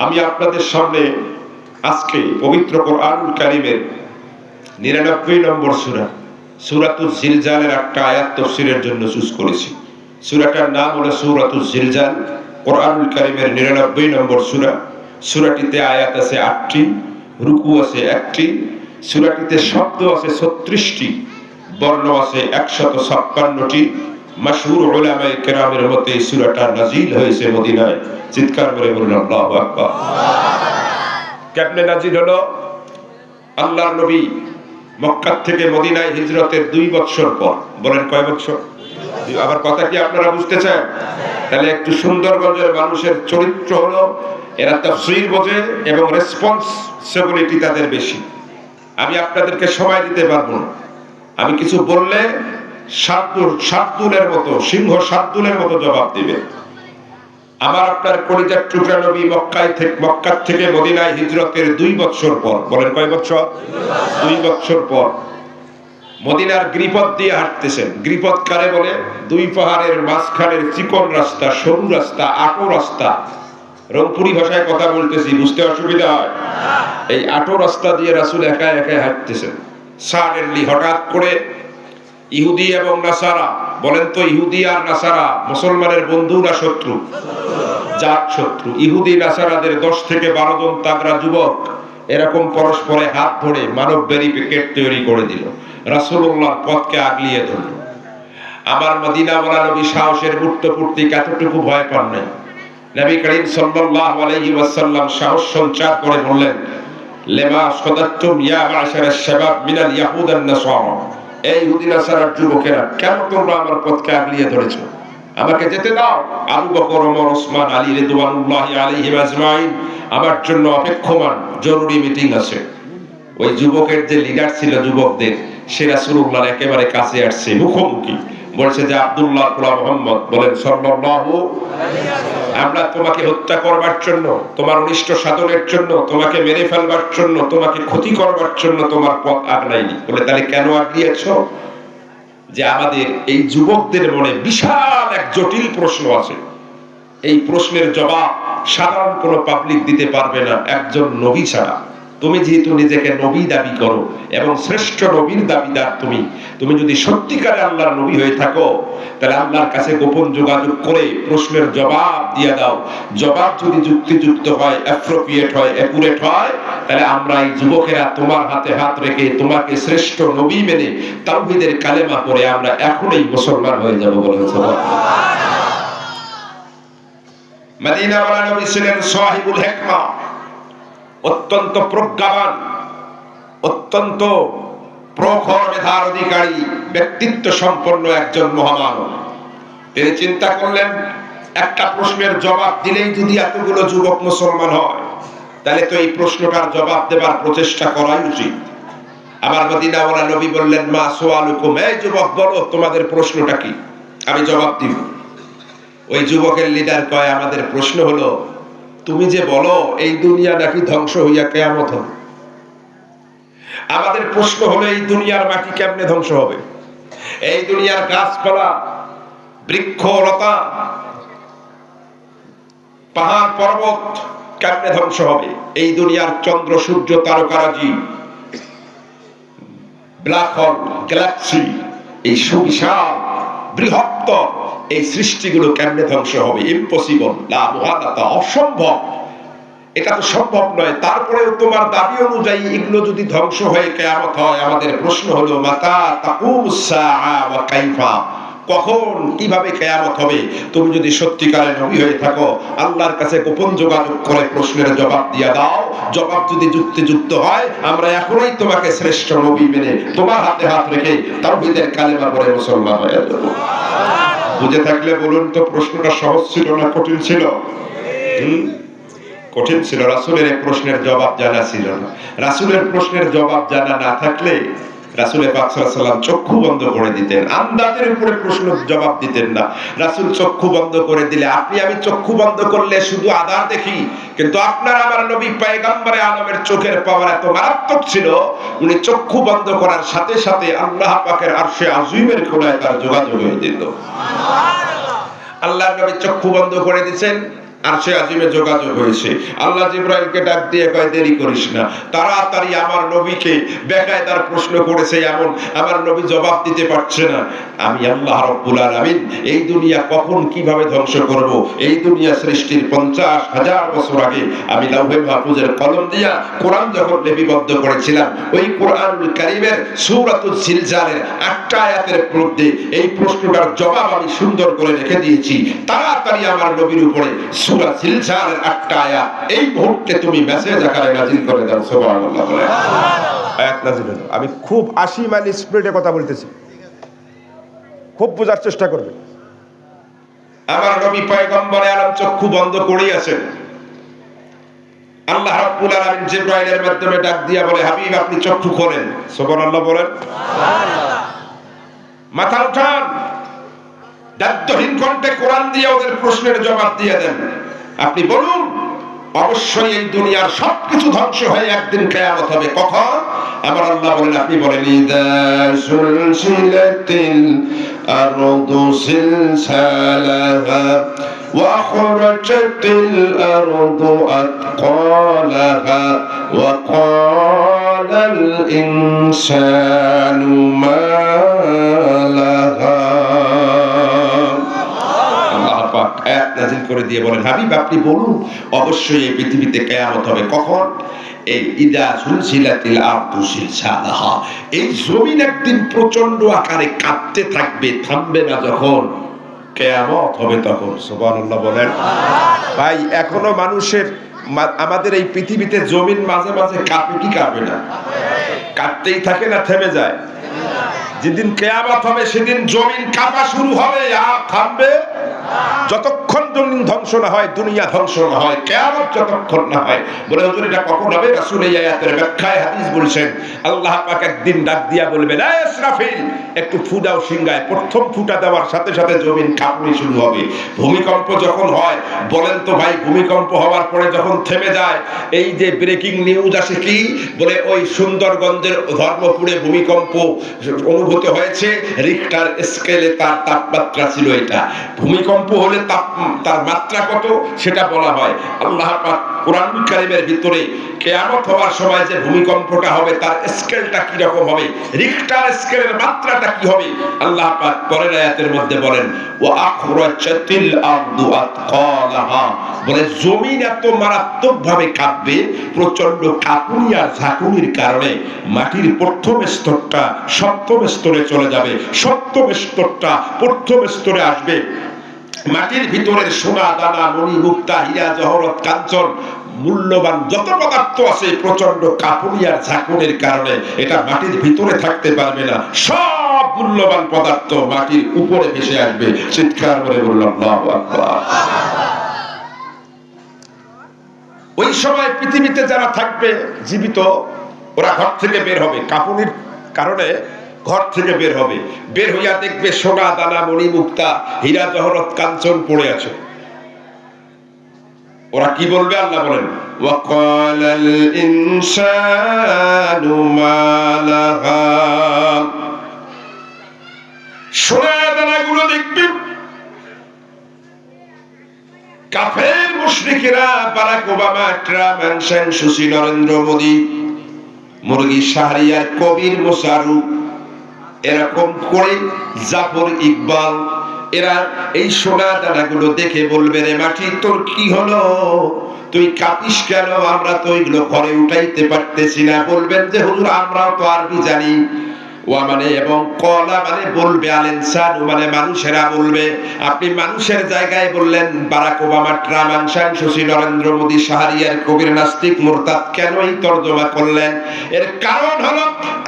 আমি আপনাদের সামনে আজকে পবিত্র কোরআনুল কারীমের 99 নম্বর সূরা সূরাতুজ জিলজালের একটা আয়াত তাফসীরের জন্য চুজ করেছি। সূরাটার নাম হলো সূরাতুজ জিলজাল, কোরআনুল কারীমের 99 নম্বর সূরা। সূরাটিতে আয়াত আছে 8টি, রুকু আছে 1টি, সূরাটিতে শব্দ আছে 36টি, বর্ণ আছে 156টি। মাশহুর উলামায়ে কেরামের মতে এই সূরাটা নাজিল হয়েছে মদিনায়। চিৎকার করে বলুন আল্লাহু আকবার। কেমনে নাজিল হলো? আল্লাহর নবী মক্কা থেকে মদিনায় হিজরতের 2 বছর পর। বলেন কয় বছর? আবার কথা কি আপনারা বুঝতে চান? তাহলে একটু সুন্দরগঞ্জের মানুষের চরিত্র হলো এরা তাফসীর বোঝে এবং রেসপন্সিবিলিটি তাদের বেশি। আমি আপনাদেরকে সময় দিতে পারবো না। আমি কিছু বললে শার্দুলের মতো, সিংহ শার্দুলের মতো জবাব দিবে। আমার আপনার কলিজার টুকরা নবী মক্কা থেকে মদিনায় হিজরতের 2 বছর পর। বলেন কয় বছর? 2 বছর পর মদিনার গিরিপথ দিয়ে হাঁটতেছেন। গিরিপথ কারে বলে? 2 পাহাড়ের মাঝখানের চিকন রাস্তা, সরু রাস্তা, আটো রাস্তা। রংপুরি ভাষায় কথা বলতেছি, বুঝতে অসুবিধা হয়? এই আটো রাস্তা দিয়ে রাসূল একা একা হাঁটতেছেন। সাডেনলি হঠাৎ করে ইহুদি এবং নাসারা, বলেন তো ইহুদি আর নাসারা মুসলমানের বন্ধু না শত্রু? জাত শত্রু। ইহুদি নাসারাদের 10 থেকে 12 জন তাগড়া যুবক এরকম পরস্পরে হাত ধরে মানব ব্যারিকেড তৈরি করে দিল। রাসূলুল্লাহর পথকে আগলিয়ে ধরল। আমার মদিনাওয়ালা নবী সাহসের মূর্তি এতটুকু ভয় পান নাই। নবী করিম সাল্লাল্লাহু আলাইহি ওয়াসাল্লাম সাহস সঞ্চার করে বললেন, লিমা সাদাতুম ইয়া মা'শারাশ শাবাব মিনাল ইয়াহুদ ওয়ান নাসারা। এই ইহুদি নাসারার যুবকেরা, কেন তোমরা আমার পথকে আগলিয়ে ধরেছো? আমাকে যেতে দাও। আবু বকর, ওমর, ওসমান, আলী রিদওয়ানুল্লাহি আলাইহিম আজমাইন আমার জন্য অপেক্ষমান, জরুরি মিটিং আছে। ওই যুবকের যে লিডার ছিল যুবকদের, সে রাসূলুল্লাহর একেবারে কাছে আসছে, মুখোমুখি বলছে যে আব্দুল্লাহ পোলা মুহাম্মদ, বলেন সাল্লাল্লাহু আলাইহি ওয়াসাল্লাম, আমরা তোমাকে হত্যা করবার জন্য, তোমার অনিষ্ট সাধনের জন্য, তোমাকে মেরে ফেলবার জন্য, তোমাকে ক্ষতি করবার জন্য তোমার পথ আগলাইনি। বলে তাহলে কেন আগলিয়েছো? যে আমাদের এই যুবকদের মনে বিশাল এক জটিল প্রশ্ন আছে। এই প্রশ্নের জবাব সাধারণ কোনো পাবলিক দিতে পারবে না একজন নবী ছাড়া। তুমি যেহেতু নিজেকে নবী দাবি করো এবং শ্রেষ্ঠ নবীর দাবিদার তুমি যদি সত্যিকারে আল্লাহর নবী হয়ে থাকো, তাহলে আল্লাহর কাছে গোপন যোগাযোগ করে প্রশ্নের জবাব দিয়ে দাও। জবাব যদি যুক্তিযুক্ত হয়, অ্যাপ্রোপ্রিয়েট হয়, অ্যাকুরেট হয়, তাহলে আমরা এই যুবকেরা তোমার হাতে হাত রেখে তোমাকে শ্রেষ্ঠ নবী মেনে তাওহীদের কালেমা পড়ে আমরা এখনই মুসলমান হয়ে যাব। বলেন সুবহানাল্লাহ। মদিনাওয়ালা নবী ছিলেন সাহিবুল হিকমা, অত্যন্ত প্রজ্ঞাবান, অত্যন্ত প্রখর মেধার অধিকারী, ব্যক্তিত্ব সম্পন্ন একজন মহামানব। তিনি চিন্তা করলেন, একটা প্রশ্নের জবাব দিলেই যদি এতগুলো যুবক মুসলমান হয়, তাহলে তো এই প্রশ্নটার জবাব দেবার প্রচেষ্টা করাই উচিত। আমার মদিনাওয়ালা নবী বললেন, মা সুআলুকুম, এই যুবক বলো তোমাদের প্রশ্নটা কি, আমি জবাব দিব। ওই যুবকের লিডার কয়, আমাদের প্রশ্ন হলো, তুমি যে বলো এই দুনিয়া নাকি ধ্বংস হইয়া কিয়ামত হবে। আমাদের প্রশ্ন হলো, এই দুনিয়ার মাটি কেমনে ধ্বংস হবে? এই দুনিয়ার গাছপালা, বৃক্ষলতা, পাহাড় পর্বত কেমনে ধ্বংস হবে? এই দুনিয়ার চন্দ্র সূর্য তারকারাজি, ব্ল্যাক হোল, গ্যালাক্সি, এই সুবিশাল বৃহত্তর এই সৃষ্টিগুলো কেমনে ধ্বংস হবে? ইম্পসিবল, লা মুহাদাতা, অসম্ভব। এটা তো সম্ভব নয়। তারপরেও তোমার দাবি অনুযায়ী এগুলো যদি ধ্বংস হয়ে কিয়ামত হয়, আমাদের প্রশ্ন হলো, মাতা তাকুমুস সাআ ওয়া কাইফা, কখন কিভাবে কিয়ামত হবে? তুমি যদি সত্যিকারের নবী হয়ে থাকো, আল্লাহর কাছে গোপন যোগাযোগ করে প্রশ্নের জবাব দিয়ে দাও। জবাব যদি যুক্তিযুক্ত হয়, আমরা এখনই তোমাকে শ্রেষ্ঠ নবী মেনে তোমার হাতে হাত রেখে তাওহীদের কালেমা পড়ে মুসলমান হয়ে যাব। বুঝে থাকলে বলুন তো, প্রশ্নটা সহজ ছিল না কঠিন ছিল? কঠিন ছিল। রাসূলের এই প্রশ্নের জবাব জানা ছিল না। রাসূলের প্রশ্নের জবাব জানা না থাকলে রাসূল পাক সাল্লাল্লাহু আলাইহি ওয়াসাল্লাম চক্ষু বন্ধ করে দিতেন, আন্দাজের উপরে প্রশ্ন জবাব দিতেন না। রাসূল চক্ষু বন্ধ করে দিলে, আপনি আমি চক্ষু বন্ধ করলে শুধু আধার দেখি, কিন্তু আপনার আমার নবী পয়গম্বরে আলমের চোখের পাওয়ার এত মারাত্মক ছিল, উনি চক্ষু বন্ধ করার সাথে সাথে আল্লাহ পাকের আরশে আযীমের কোণায় তার যোগাযোগ হয়ে যেত। সুবহানাল্লাহ। আল্লাহর নবী চক্ষু বন্ধ করে দিয়েছেন, আরশে আজিমে যোগাযোগ হয়েছে। আল্লাহ জিবরাইলকে ডাক দিয়ে কয়, দেরি করিস না, তাড়াতাড়ি আমার নবীকে বেকায়দার প্রশ্ন করেছে, এমন আমার নবী জবাব দিতে পারছে না। আমি আল্লাহ রাব্বুল আলামিন এই দুনিয়া কখন কিভাবে ধ্বংস করব, এই দুনিয়া সৃষ্টির 50,000 বছর আগে আমি লাউহে মাহফুজের কলম দিয়া কোরআন যখন লিপিবদ্ধ করেছিলাম, ওই কোরআনুল কারীমের সূরাতুল জিলজালের 8টা আয়াতের মধ্যে এই প্রশ্নটার জবাব আমি সুন্দর করে রেখে দিয়েছি। তাড়াতাড়ি আমার নবীর উপরে সূরা জিলজালের 8টা আয়াত এই মুহূর্তে তুমি মেসেজ আকারে নাজিল করে দাও। সুবহানাল্লাহ বলে আয়াত নাজিল হলো। আমি খুব 80 মাইল স্পিডে কথা বলতেছি, খুব বোঝার চেষ্টা করবে। আমার নবী পয়গম্বরে আলম চক্ষু বন্ধ করেই আছেন। আল্লাহ রাব্বুল আলামিন জিবরাইলের মাধ্যমে ডাক দিয়া বলে, হাবিব আপনি চক্ষু খোলেন। সুবহানাল্লাহ বলেন। মাথা উঠান, দায়িত্বহীন কণ্ঠে কোরআন দিয়ে ওদের প্রশ্নের জবাব দিয়ে দেন। আপনি বলুন, অবশ্যই এই দুনিয়ার সবকিছু ধ্বংস হয়ে একদিন কিয়ামত হবে। কখন? আমার আল্লাহ বলেন, আপনি বলেন, ইদা সুলসিলাতিল আরদু সিলসালাহা ওয়া আখরাজাতিল আরদু আতকালাহা ওয়া ক্বালাল ইনসানু মা লাহা। আয়াত নাযিল করে দিয়ে বলেন, হাবিব আপনি বলুন, অবশ্যই এই পৃথিবীতে কিয়ামত হবে। কখন? এই ইদা সুলসিলাতিল আরদু সিলসালাহা, এই জমিন একদিন প্রচন্ড আকারে কাঁপতে থাকবে, থামবে না যখন কিয়ামত হবে তখন। সুবহানাল্লাহ বলেন। ভাই এখনো মানুষের আমাদের এই পৃথিবীতে জমিন মাঝে মাঝে কাঁপে কি কাঁপে না? কাঁপতেই থাকে না থেমে যায়? যেদিন কিয়ামত হবে সেদিন জমিন কাঁপা শুরু হবে, আর থামবে যতক্ষণ জমিন ধ্বংস না হয়, দুনিয়া ধ্বংস না হয়, কিয়ামত যতক্ষণ না হয়। বলে হুজুর এটা কখন হবে? রাসূল এই আয়াতের ব্যাখ্যায় হাদিস বলছেন, আল্লাহ পাক একদিন ডাক দিয়া বলবেন, এই ইসরাফিল একটু ফু দাও সিংহায়। প্রথম ফুটা দেওয়ার সাথে সাথে জমিন কাঁপনি শুরু হবে। ভূমিকম্প যখন হয়, বলেন তো ভাই, ভূমিকম্প হওয়ার পরে যখন থেমে যায়, এই যে ব্রেকিং নিউজ আসে কি বলে, ওই সুন্দরগঞ্জের ধর্মপুরে ভূমিকম্প অনুভূত হয়েছে, রিক্টার স্কেলে তার তাপমাত্রা ছিল এটা। ভূমিকম্প হলে তার মাত্রা কত সেটা বলা হয়। আল্লাহ পাক কোরআনুল কারীমের ভিতরে কিয়ামত হওয়ার সময় যে ভূমিকম্পটা হবে তার স্কেলটা কি রকম হবে, রিক্টার স্কেলের মাত্রাটা কি হবে, আল্লাহ পাক পরের আয়াতের মধ্যে বলেন, ওয়া আখরাজাতিল আরদু আতকালাহা, বলে জমিন এত মারাত্মকভাবে কাঁপবে, প্রচন্ড কাঁপুনি আর ঝাঁকুনির কারণে মাটির প্রথম স্তরটা সপ্তম স্তরে চলে যাবে, সপ্তম স্তরটা প্রথম স্তরে আসবে। মাটির ভিতরের সোনা দানা মণি মুক্তা হীরা জহরত কাঞ্চন মূল্যবান যত পদার্থ আছে, প্রচন্ড কাঁপুনি আর ঝাঁকুনির কারণে এটা মাটির ভিতরে থাকতে পারবে না, সব মূল্যবান পদার্থ মাটির উপরে ভেসে আসবে। চিৎকার করে বললাম আল্লাহু আকবার। ওই সময় পৃথিবীতে যারা থাকবে জীবিত, ওরা ঘর থেকে বের হবে, কাঁপুনির কারণে ঘর থেকে বের হবে, বের হইয়া দেখবে সোনা দানা মণি মুক্তা হীরা জহরত কাঞ্চন পড়ে আছে। ওরা কি বলবে? আল্লাহ বলেন, ওয়া ক্বালাল ইনসানু মা লাহা, সোনা দানাগুলো দেখবে কাফের মুশরিকেরা, বারাক ওবামা, ট্রাম্প, হ্যানসেন, সুশী, নরেন্দ্র মোদী, মুরগি শাহরিয়ার, কবির মোশাররফ, এরকম করে জাফর ইকবাল, এরা এই সোনা দানাগুলো দেখে বলবে, রে মাটি তোর কি হলো, তুই কাঁপিস কেন, আমরা তো এগুলো ঘরে উঠাইতে পারতেছি না। বলবেন যে হুজুর আমরাও তো আরবি জানি। ওয়া মানে এবং কলা মানে বলবে, আল ইনসান মানে মানুষেরা বলবে। আপনি মানুষের জায়গায় বললেন বারাক ওবামা, ট্রাম্প, হ্যানসেন, সুশী, নরেন্দ্র মোদী, শাহরিয়ার, কবির, নাস্তিক, মুরতাদ, কেন এই তরজমা করলেন? এর কারণ হলো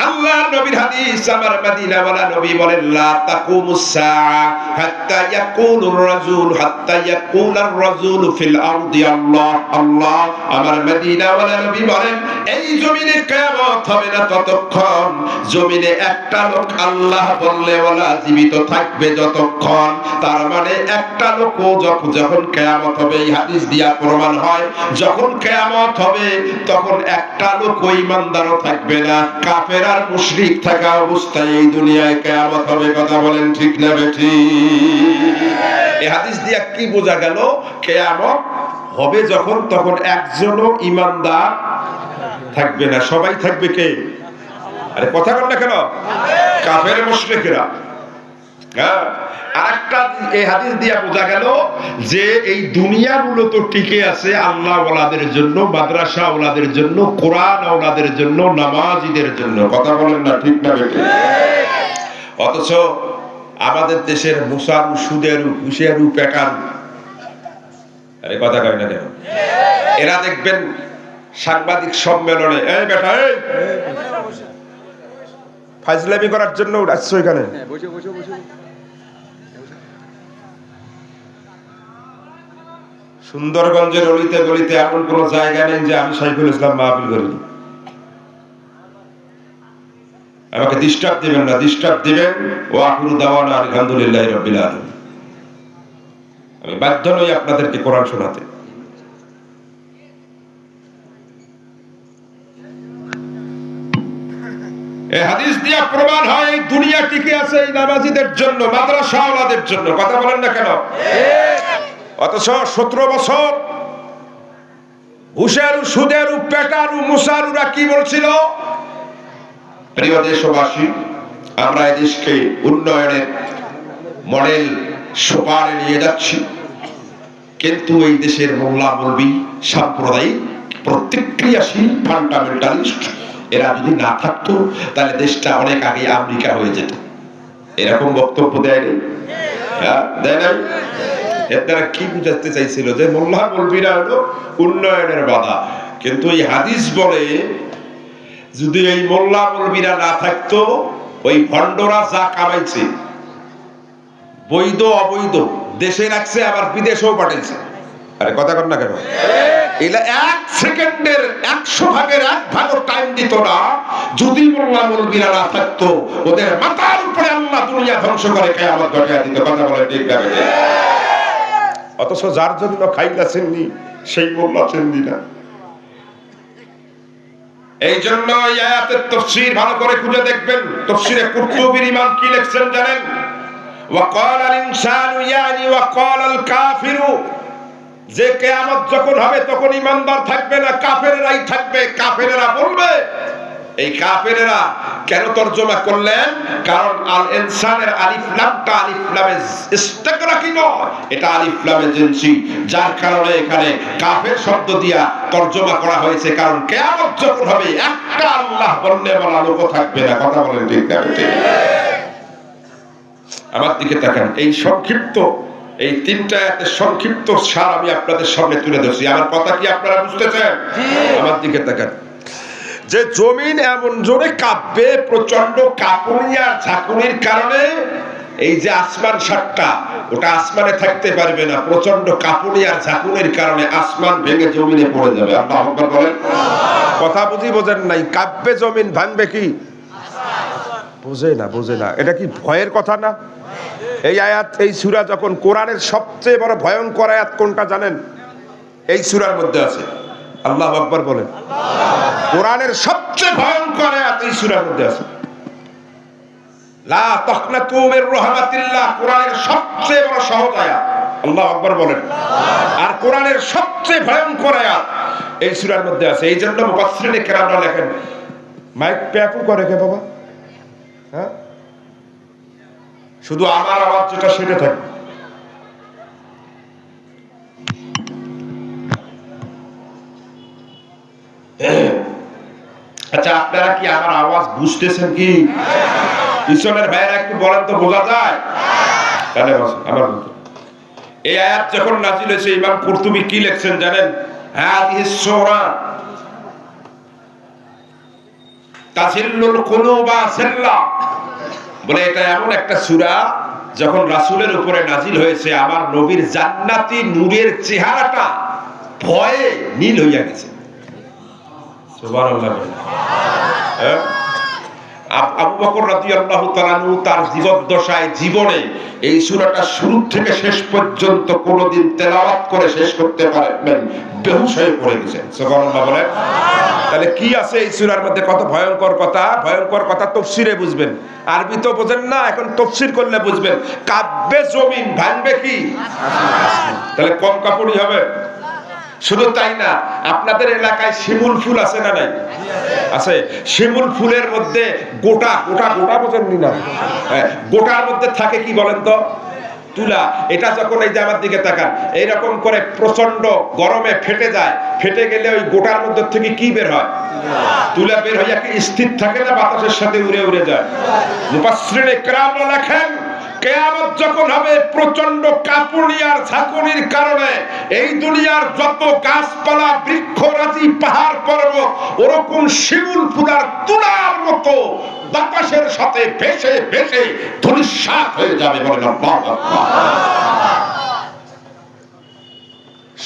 আল্লাহর নবীর হাদিস। আমার মদিনাওয়ালা নবী বলেন, লা তাকুমুস সাআ হাত্তা ইয়াকুলুর রাজুল হাত্তা ইয়াকুলার রাজুল ফিল আরদি আল্লাহ আল্লাহ। আমার মদিনাওয়ালা নবী বলেন, এই জমিনে কিয়ামত হবে না ততক্ষণ জমিনে একটা লোক আল্লাহ বললে ওয়ালা জীবিত থাকবে যতক্ষণ। তার মানে একটা লোক যখন কিয়ামত হবে, এই হাদিস দিয়া প্রমাণ হয়, যখন কিয়ামত হবে তখন একটা লোক ঈমানদারও থাকবে না, কাফের আর মুশরিক থাকা অবস্থায় এই দুনিয়ায় কিয়ামত হবে। কথা বলেন ঠিক না বেঠিক? এই হাদিস দিয়া কি বোঝা গেল? কিয়ামত হবে যখন, তখন একজনও ইমানদার থাকবে না, সবাই থাকবে কে? আরে কথা বল না কেন? কাফের মুশরিকরা। আরেকটা এই হাদিস দিয়া বোঝা গেল যে এই দুনিয়া মূলত টিকে আছে আল্লাহ ওয়ালাদের জন্য, মাদ্রাসা ওয়ালাদের জন্য, কোরআন ওয়ালাদের জন্য, নামাজীদের জন্য। কথা বলেন না ঠিক না বেটে? অথচ আমাদের দেশের মুসারু, সুদেরু, হুশিয়ারু, পেটারু, আরে কথা কয় না কেন? এরা দেখবেন সাংবাদিক সম্মেলনে, এই বেটা এই ফাজলামি করার জন্য আসছো এখানে? সুন্দরগঞ্জের অলিতে গলিতে এমন কোন জায়গা নেই যে আমি সাইফুল ইসলাম মাহফিল করিনি। আমাকে ডিস্টার্ব দিবেন না, ডিস্টার্ব দিবেন ও আখিরু দাওয়ানা আলহামদুলিল্লাহি রাব্বিল আলামিন। আমি বাধ্য নই আপনাদেরকে কোরআন শোনাতে। এই হাদিস দিয়া প্রমাণ হয় এই দুনিয়া টিকে আছে এই নামাজীদের জন্য, মাদ্রাসাওয়ালাদের জন্য। কথা বলেন না কেন? অথচ 17 বছর হুশিয়ারু, সুদেরু, পেটারু, মুসারুরা কি বলছিল? প্রিয় দেশবাসী, আমরা এই দেশকে উন্নয়নের মডেল সোপানে নিয়ে যাচ্ছি, কিন্তু এই দেশের মোল্লা মৌলবি, সাম্প্রদায়িক, প্রতিক্রিয়াশীল, ফান্ডামেন্টালিস্ট এরা যদি না থাকতো তাহলে দেশটা অনেক আগে আমেরিকা হয়ে যেত। এরকম বক্তব্য দেয় নাই? দেয় নাই? এর দ্বারা কি বুঝাতে চাইছিল? যে মোল্লা মৌলবিরা হলো উন্নয়নের বাধা। কিন্তু এই হাদিস বলে যদি এই মোল্লা মৌলবিরা না থাকতো, ওই ভণ্ডরা যা কামাইছে, বৈধ অবৈধ, দেশে রাখছে আবার বিদেশেও পাঠাইছে। আরে কথা কর না কেন? এলা 1 সেকেন্ডের 100 ভাগের 1 ভাগও টাইম দিত না যদি মোল্লা মৌলবিরা না থাকতো। ওদের মাথার উপরে আল্লাহ দুনিয়া ধ্বংস করে কিয়ামত ঘটায় দিত। কথা বলে ঠিক না? অথচ যার জন্য খাইলা চিন্নি সেই মোল্লা চিন্নি না। এই জন্য এই আয়াতের তাফসীর ভালো করে খুঁজে দেখবেন। তাফসীরে কুরতুবীর ইমাম কি লিখছেন জানেন? ওয়াকালাল ইনসানু ইয়ানি ওয়াকালাল কাফিরু, যে কিয়ামত যখন হবে তখন ইমানদার থাকবে না, কাফেররাই থাকবে। কাফেররা বলবে, এই কাফেররা কেন তরজমা করলেন? কারণ আল ইনসানের আলিফ লামটা আলিফ লামে ইস্তিগরাকি নয়, এটা আলিফ লামে জিনসি, যার কারণে এখানে কাফের শব্দ দিয়া তরজমা করা হয়েছে। কারণ কিয়ামত যখন হবে একটা আল্লাহ বললে বলা লোক থাকবে না। কথা বলেন ঠিক না? আমার দিকে তাকান। এই সংক্ষিপ্ত, এই 3টা আয়াতের সংক্ষিপ্ত সার আমি আপনাদের সামনে তুলে ধরছি। আমার কথা কি আপনারা বুঝতেছেন? আমার দিকে তাকান। যে জমিন এমন জোরে কাঁপবে, প্রচন্ড কাঁপুনি আর ঝাঁকুনির কারণে এই যে আসমান সাতটা, ওটা আসমানে থাকতে পারবে না। প্রচন্ড কাঁপুনি আর ঝাঁকুনির কারণে আসমান ভেঙে জমিনে পড়ে যাবে। আল্লাহু আকবার বলেন। কথা বোঝেন নাই? কাঁপবে জমিন, ভাঙবে কি? বোঝে না। এটা কি ভয়ের কথা না? এই আয়াত, এই সূরা যখন, কোরআনের সবচেয়ে বড় ভয়ঙ্কর আয়াত কোনটা জানেন? এই সূরার মধ্যে আছে। আল্লাহু আকবার বলেন। কোরআনের সবচেয়ে ভয়ঙ্কর আয়াত এই সূরার মধ্যে আছে। লা তাকনাতু মির রাহমাতিল্লাহ, কোরআনের সবচেয়ে বড় সহজ আয়াত। আল্লাহু আকবার বলেন। আর কোরআনের সবচেয়ে ভয়ঙ্কর আয়াত এই সূরার মধ্যে আছে। এই জন্য মুফাসসিরিনে কেরামরা লেখেন, মাইক প্যাপু করে কে বাবা? হ্যাঁ, শুধু আমার আওয়াজ যেটা সেটা থাকে। আচ্ছা, আপনারা কি আমার আওয়াজ বুঝতেছেন কি? পিছনের ভাইয়েরা একটু বলেন তো, বোঝা যায়? তাহলে আমার এই আয়াত যখন নাযিল হয়েছে, ইমাম কুরতুবী কি লিখছেন জানেন? হাদিস সূরা তাজিল্লুল কুলুবা সিল্লা বলে, এটা এমন একটা সূরা যখন রাসূলের উপরে নাযিল হয়েছে, আমার নবীর জান্নাতি নূরের চেহারাটা ভয়ে নীল হইয়া গেছে। সুবহানাল্লাহ। আবু বকর রাদিয়াল্লাহু তাআলা আনহু তার জীবদ্দশায়, জীবনে এই সূরাটা শুরু থেকে শেষ পর্যন্ত কোনোদিন তেলাওয়াত করে শেষ করতে পারেন, বেহুশ হয়ে পড়ে গেছেন। সুবহানাল্লাহ বলেন। তাহলে কি আছে এই সূরার মধ্যে? কত ভয়ঙ্কর কথা! ভয়ঙ্কর কথা তাফসীরে বুঝবেন, আরবি তো বোঝেন না, এখন তাফসীর করলে বুঝবেন। কাঁপবে জমিন, ভাঙবে কি? তাহলে কম কাঁপুনি হবে। শুধু তাই না, আপনাদের এলাকায় শিমুল ফুল আছে না নাই? আছে। শিমুল ফুলের মধ্যে গোটা গোটা গোটা বোঝেননি না, গোটার মধ্যে থাকে কি বলেন তো? তুলা। এটা যখন এই যে আমার দিকে তাকান, এইরকম করে প্রচন্ড গরমে ফেটে যায়, ফেটে গেলে ওই গোটার মধ্যে থেকে কি বের হয়? তুলা বের হইয়া কি স্থির থাকে না বাতাসের সাথে উড়ে উড়ে যায়? মুফাসসিরিনে কেরামরা লেখেন, কিয়ামত যখন হবে প্রচন্ড কাঁপুনি আর ঝাঁকুনির কারণে এই দুনিয়ার যত গাছপালা বৃক্ষরাজি পাহাড় পর্বত ওরকম শিমুল ফুলার তুলার মতো বাতাসের সাথে ভেসে ভেসে ধূলিসাৎ হয়ে যাবে। বলেন আল্লাহু আকবার।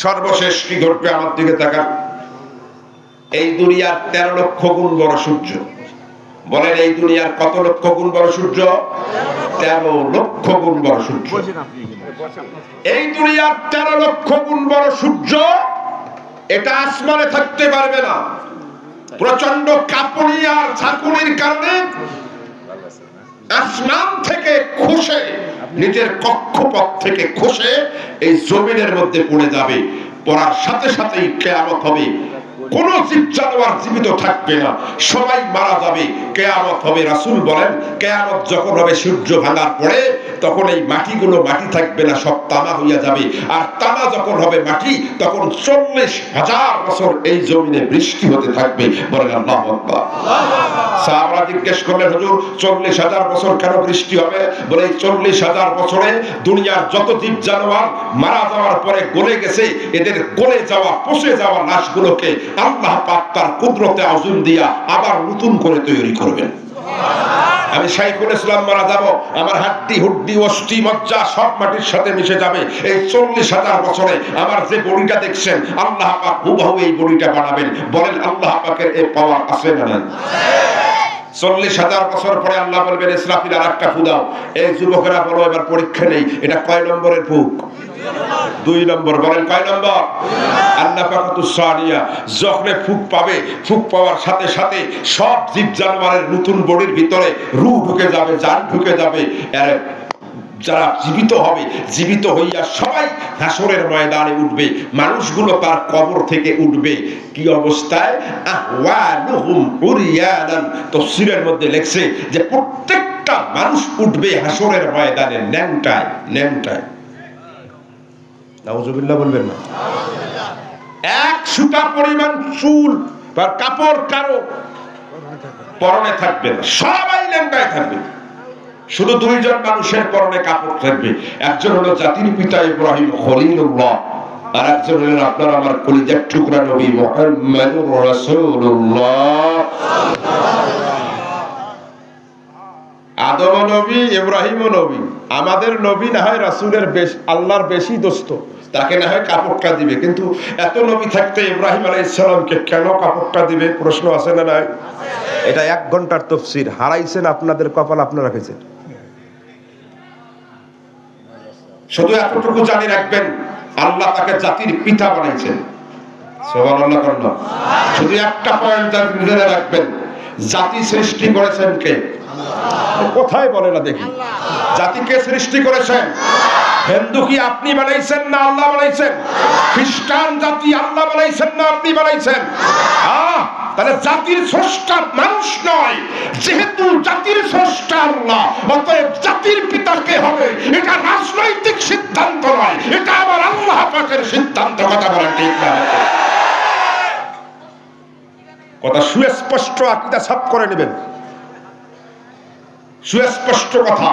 সর্বশেষ কি ঘটবে আমার দিকে তাকান, এই দুনিয়ার 13 লক্ষ গুণ বড় সূর্য। বলেন এই দুনিয়ার কত লক্ষ গুণ বড় সূর্য? 13 লক্ষ গুণ বড় সূর্য। এই দুনিয়ার 13 লক্ষ গুণ বড় সূর্য এটা আসমানে থাকতে পারবে না। প্রচন্ড কাঁপুনি আর ঝাঁকুনির কারণে আসমান থেকে খসে, নিজের কক্ষপথ থেকে খসে এই জমিনের মধ্যে পড়ে যাবে। পড়ার সাথে সাথেই কিয়ামত হবে। কোন জীব জানোয়ার জীবিত থাকবে না, সবাই মারা যাবে, কিয়ামত হবে। রাসূল বলেন কিয়ামত যখন হবে সূর্য ভাঙার পরে, তখন এই মাটিগুলো মাটি থাকবে না, সব তামা হইয়া যাবে। আর তামা যখন হবে মাটি, তখন 40,000 বছর এই জমিনে বৃষ্টি হতে থাকবে। বলেন আল্লাহু আকবার। সাহাবারা জিজ্ঞেস করলেন, হুজুর 40,000 বছর কেন বৃষ্টি হবে? বলে 40,000 বছরে দুনিয়ার যত জীব জানোয়ার মারা যাওয়ার পরে গলে গেছে, এদের গলে যাওয়া পচে যাওয়া লাশগুলোকে আল্লাহ পাক তার কুদরতে আযম দিয়া আবার নতুন করে তৈরি করবেন। আমি শাইখুল ইসলাম মারা যাব, আমার হাড্ডি হুড্ডি অস্থি মজ্জা সব মাটির সাথে মিশে যাবে। এই 40,000 বছরে আমার যে বডিটা দেখছেন, আল্লাহ পাক হুবহু এই বডিটা বানাবেন। বলেন আল্লাহ পাকের এই পাওয়ার আছে না নাই? 40,000 বছর পরে আল্লাহ বলবেন ইসরাফিল আর একটা ফু দাও। এই যুবকেরা বলো এবার পরীক্ষা নেই, এটা কয় নম্বরের ফুক? 2 নম্বর। বলেন কয় নম্বর? আন্নাফাকাতুস সানিয়া। যখন ফুক পাবে, ফুক পাওয়ার সাথে সাথে সব জীব জানোয়ারের নতুন বডির ভিতরে রূহ ঢুকে যাবে, জান ঢুকে যাবে। এর যারা জীবিত হবে, জীবিত হইয়া সবাই হাসরের ময়দানে উঠবে। মানুষগুলো তার কবর থেকে উঠবে কি অবস্থায়? আহওয়ানুহুম উরিয়ানান। তাফসীরের মধ্যে লেখছে যে প্রত্যেকটা মানুষ উঠবে হাসরের ময়দানে ন্যাংটায় ন্যাংটায়। নাউজুবিল্লাহ বলবেন না? এক সুতা পরিমাণ চুল বা কাপড় কারো পরনে থাকবে না, সবাই ন্যাংটায় থাকবে। শুধু 2 জন মানুষের পরনে কাপড় থাকবে। একজন হলো জাতির পিতা ইব্রাহিম খলিলুল্লাহ, আর একজন হলেন আপনার আমার কলিজার টুকরা নবী মুহাম্মদুর রাসূলুল্লাহ। আদম নবী, ইব্রাহিম নবী। আমাদের নবী না হয় রাসূলের আল্লাহর বেশি দোস্ত, তাকে না হয় কাপড়টা দিবে, কিন্তু এত নবী থাকতে ইব্রাহিম আলাইহিস সালামকে কেন কাপড়টা দিবে? প্রশ্ন আছে না নাই? এটা 1 ঘন্টার তাফসীর। হারাইছেন আপনাদের কপাল, আপনারা রেখেছেন। শুধু এতটুকু জানি রাখবেন, আল্লাহ তাকে জাতির পিতা বানাইছেন। সুবহানাল্লাহ বলুন। শুধু একটা পয়েন্ট জেনে রাখবেন, জাতি সৃষ্টি করেছেন কে? কোথায় বলে না দেখি? জাতিকে সৃষ্টি করেছেন। হিন্দু কি আপনি বানাইছেন না আল্লাহ বানাইছেন? খ্রিস্টান জাতি আল্লাহ বানাইছেন না আপনি বানাইছেন? তাহলে জাতির স্রষ্টা মানুষ নয়। যেহেতু জাতির স্রষ্টা আল্লাহ, অতএব জাতির পিতা কে হবে এটা রাজনৈতিক সিদ্ধান্ত নয়, এটা আমার আল্লাহ পাকের সিদ্ধান্ত। কথা বলেন ঠিক না? কথা সুস্পষ্ট, আকীদা সাফ করে নেবেন। সুস্পষ্ট কথা।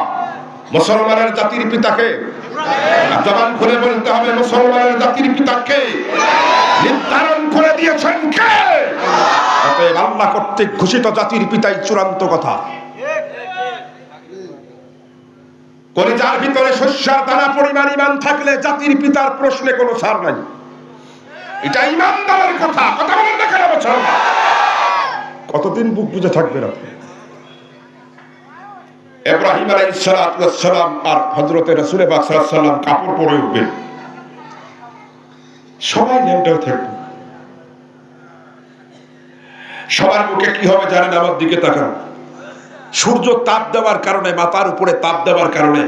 মুসলমানের জাতির পিতাকে জবান খুলে বলতে হবে, মুসলমানের জাতির পিতাকে নির্ধারণ করে দিয়েছেন কে? অতএব আল্লাহ কর্তৃক ঘোষিত জাতির পিতাই চূড়ান্ত কথা। কলিজার ভিতরে শস্যের দানা পরিমাণ ঈমান থাকলে জাতির পিতার প্রশ্নে কোনো ছাড় নাই। এটা ঈমানদারের কথা। কথা বলেন না কেন মুসলমান? কতদিন বুক বুঝে থাকবেন আপনি? ইব্রাহিম আলাইহিস সালাম আর হযরতে রাসূল পাক সাল্লাল্লাহু আলাইহি ওয়াসাল্লাম কাপড় পরে উঠবেন, সবাই ন্যাংটা থাকবে। সবার মুখে কি হবে জানেন? আমার দিকে তাকান। সূর্য তাপ দেওয়ার কারণে, মাথার উপরে তাপ দেওয়ার কারণে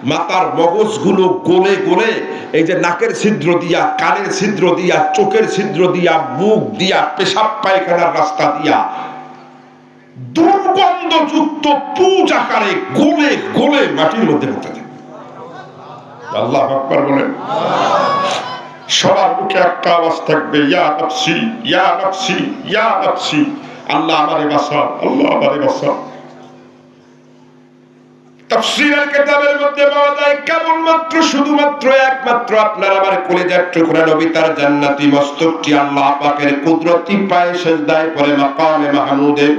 মাথার মগজগুলো গলে গলে এই যে নাকের ছিদ্র দিয়া, কানের ছিদ্র দিয়া, চোখের ছিদ্র দিয়া, মুখ দিয়া, পেশাব পায়খানার রাস্তা দিয়া দুর্গন্ধযুক্ত পুজ আকারে গলে গলে মাটির মধ্যে পড়তে থাকে। আল্লাহু আকবার বলেন। সবার মুখে একটা আওয়াজ থাকবে, ইয়া নফসি ইয়া নফসি ইয়া নফসি, আল্লাহ আমারে বাঁচাও, আল্লাহ আমারে বাঁচাও। তাফসীরের কিতাবের মধ্যে পাওয়া যায় কেবলমাত্র শুধুমাত্র একমাত্র আপনার আমার কলিজার টুকরা নবী তার জান্নাতি মস্তকটি আল্লাহ পাকের কুদরতি পায়ে সিজদায় পড়ে মাকামে মাহমুদে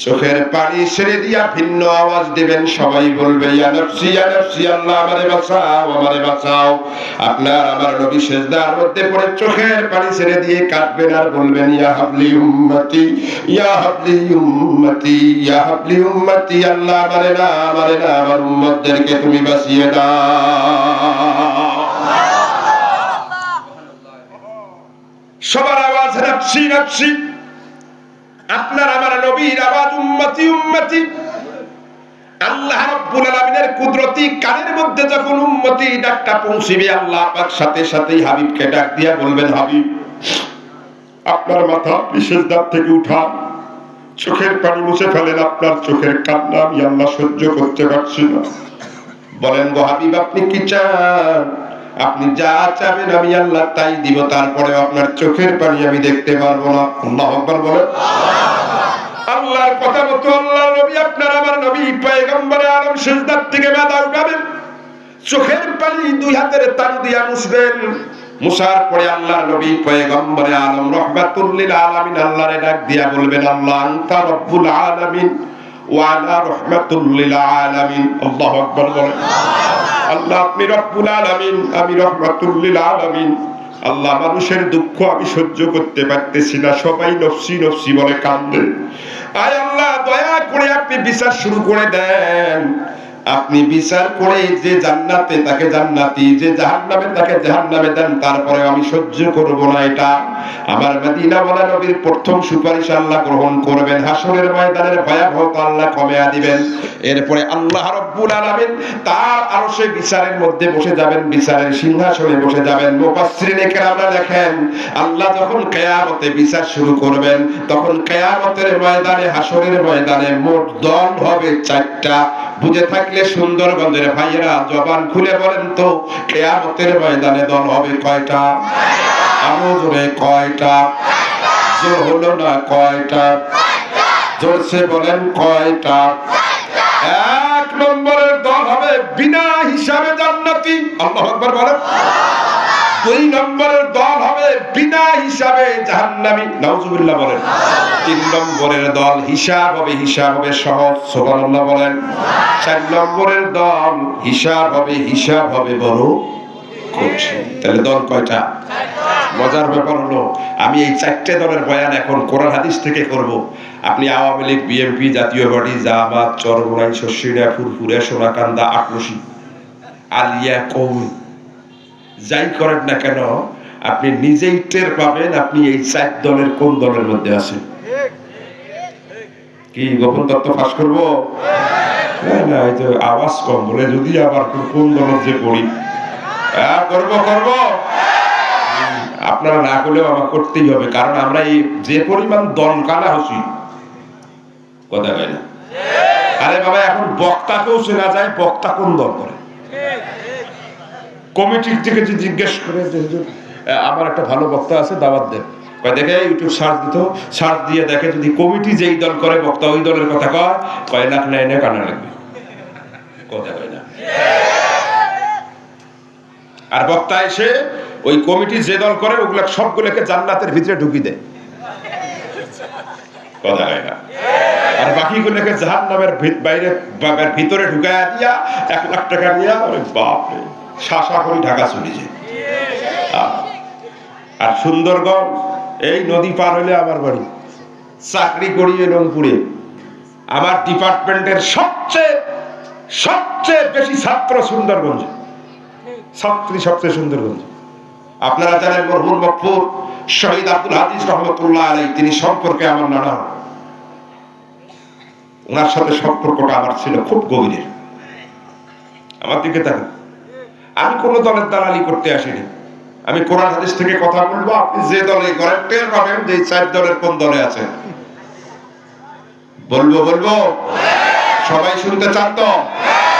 চোখের পানি ছেড়ে দিয়া ভিন্ন আওয়াজ দিবেন, সবাই বলবে ইয়া নফসি ইয়া নফসি, আল্লাহ আমারে বাঁচাও আমারে বাঁচাও। আপনার আমার নবী সিজদার মধ্যে পড়ে চোখের পানি ছেড়ে দিয়ে কাঁদবেন আর বলবেন ইয়া হাবলি উম্মতি ইয়া হাবলি উম্মতি ইয়া হাবলি উম্মতি, আল্লাহ আমারে না আমার উম্মতদেরকে তুমি বাঁচিয়ে দাও। সবার আওয়াজ নফসি নফসি, আপনার আমার নবীর আওয়াজ উম্মতি উম্মতি। আল্লাহ রাব্বুল আলামিনের কুদরতি কানের মধ্যে যখন উম্মতি ডাকটা পৌঁছবে, আল্লাহ পাক সাথে সাথেই হাবিবকে ডাক দিয়া বলবেন, হাবিব আপনার মাথা সিজদা থেকে উঠান, চোখের পানি মুছে ফেলেন, আপনার চোখের কান্না আমি আল্লাহ সহ্য করতে পারছি না। বলেন গো হাবিব আপনি কি চান? আপনি যা চাবেন আমি আল্লাহ তাই দিব, তারপরে আপনার চোখের পানি আমি দেখতে পারবো না। আল্লাহু আকবার বলেন। আল্লাহর কথা মতো আল্লাহ নবী আপনার আমার নবী পয়গম্বরে আলম সিজদার থেকে মাথা উঠাবেন, চোখের পানি দুই হাতের তালু দিয়া মুছবেন। মুছার পরে আল্লাহর নবী পয়গম্বরে আলম রাহমাতুল লিল আলামিন আল্লাহরে ডাক দিয়া বলবেন, আল্লাহ আনতা রব্বুল আলামিন ওয়া আনা রাহমাতুল লিল আলামিন। আল্লাহু আকবার বলেন। আল্লাহ আপনি রব্বুল আলামিন, আমি রাহমাতুল লিল আলামিন। আল্লাহ মানুষের দুঃখ আমি সহ্য করতে পারতেছি না, সবাই নফসি নফসি বলে কান্দে। আয় আল্লাহ দয়া করে আপনি বিচার শুরু করে দেন। আপনি বিচার করে যে জান্নাতে তাকে জান্নাতি, যে জাহান্নামে তাকে জাহান্নামে দেন, তারপরে আমি সহ্য করব না। এটা আমার মদিনা ওয়ালা নবীর প্রথম সুপারিশ আল্লাহ গ্রহণ করবেন। হাসরের ময়দানের ভয়াবহতা আল্লাহ কমিয়ে দিবেন। এরপরে আল্লাহ রাব্বুল আলামিন তার আরশে বিচারের মধ্যে বসে যাবেন, বিচারের সিংহাসনে বসে যাবেন। মুফাসসিরিনে কেরামরা লেখেন, আল্লাহ যখন কিয়ামতে বিচার শুরু করবেন, তখন কিয়ামতের ময়দানে, হাসরের ময়দানে মোট দল হবে 4টা। বুঝে থাকলে সুন্দরগঞ্জের ভাইয়েরা জবান খুলে বলেন তো, কিয়ামতের ময়দানে দল হবে কয়টা? আরো জোরে কয়টা? জোর হলো না কয়টা? জোরসে বলেন কয়টা? 1 নম্বরের দল হবে বিনা হিসাবে জান্নাতি, আল্লাহু আকবার বলেন। 2 নম্বরের দল হবে বিনা হিসাবে জাহান্নামী, নাউজুবিল্লাহ বলেন। 3 নম্বরের দল হিসাব হবে সহজ, সুবহানাল্লাহ বলেন। 4 নম্বরের দল হিসাব হবে বড় কঠিন। তাহলে দল কয়টা? মজার ব্যাপার হলো আমি এই 4টে দলের বয়ান এখন কোরআন হাদিস থেকে করব। আপনি আওয়ামী লীগ, বিএনপি, জাতীয় পার্টি, জামাত, চরমোনাই, শস্যিরা, ফুরফুরে, সোনাকান্দা, আটরশি, আলিয়া, কওমি, যাই করেন না কেন আপনি নিজেই টের পাবেন আপনি এই 4 দলের কোন দলের মধ্যে আছেন। কি গোপন তত্ত্ব ফাঁস করবো? না, এই তো আওয়াজ কম বলে যদি আবার কোন দলের যে পড়ি করব আপনারা না করলেও আমার করতেই হবে, কারণ আমরা এই যে পরিমাণ দল কানা হচ্ছি, কথা হয় না। আরে বাবা এখন বক্তাকেও চেনা যায়, বক্তা কোন দল করে। কমিটির থেকে যে জিজ্ঞেস করে আমার একটা ভালো বক্তা আছে, দাওয়াত দেন, দেখে ইউটিউব সার্চ দিয়ে দেখে যদি কমিটি যেই দল করে বক্তা ওই দলের কথা কয় লাখ নেয় না, কানা লাগবে, কথা হয় না। আর বক্তা এসে ওই কমিটি যে দল করে ওগুলা সবগুলোকে জান্নাতের ভিতরে ঢুকিয়ে দেয়, কথা হয় না। আর বাকিগুলোকে জাহান্নামের ভিতরে ঢুকাইয়া দিয়া 1 লাখ টাকা নিয়ে বাপ রে শাসা করে ঢাকা চলে যায়। আর সুন্দরগঞ্জ এই নদী পার হইলে আমার বাড়ি, চাকরি করি রংপুরে। আমার ডিপার্টমেন্টের সবচেয়ে বেশি ছাত্র সুন্দরগঞ্জ, ছাত্রী সবচেয়ে সুন্দরগঞ্জ। আপনারা জানেন মরহুম মকফুর শহীদ আব্দুল হাদিস রহমতুল্লাহ আলাইহি, তিনি সম্পর্কে আমার নানা, ওনার সাথে সম্পর্কটা আমার ছিল খুব গভীর। আমার দিকে তাকান। আমি কোন দলের দালালি করতে আসিনি। আমি কোরআন হাদিস থেকে কথা বলবো, আপনি যে দলে করেন টের পাবেন যে 4 দলের কোন দলে আছে। বলবো সবাই শুনতে চান তো?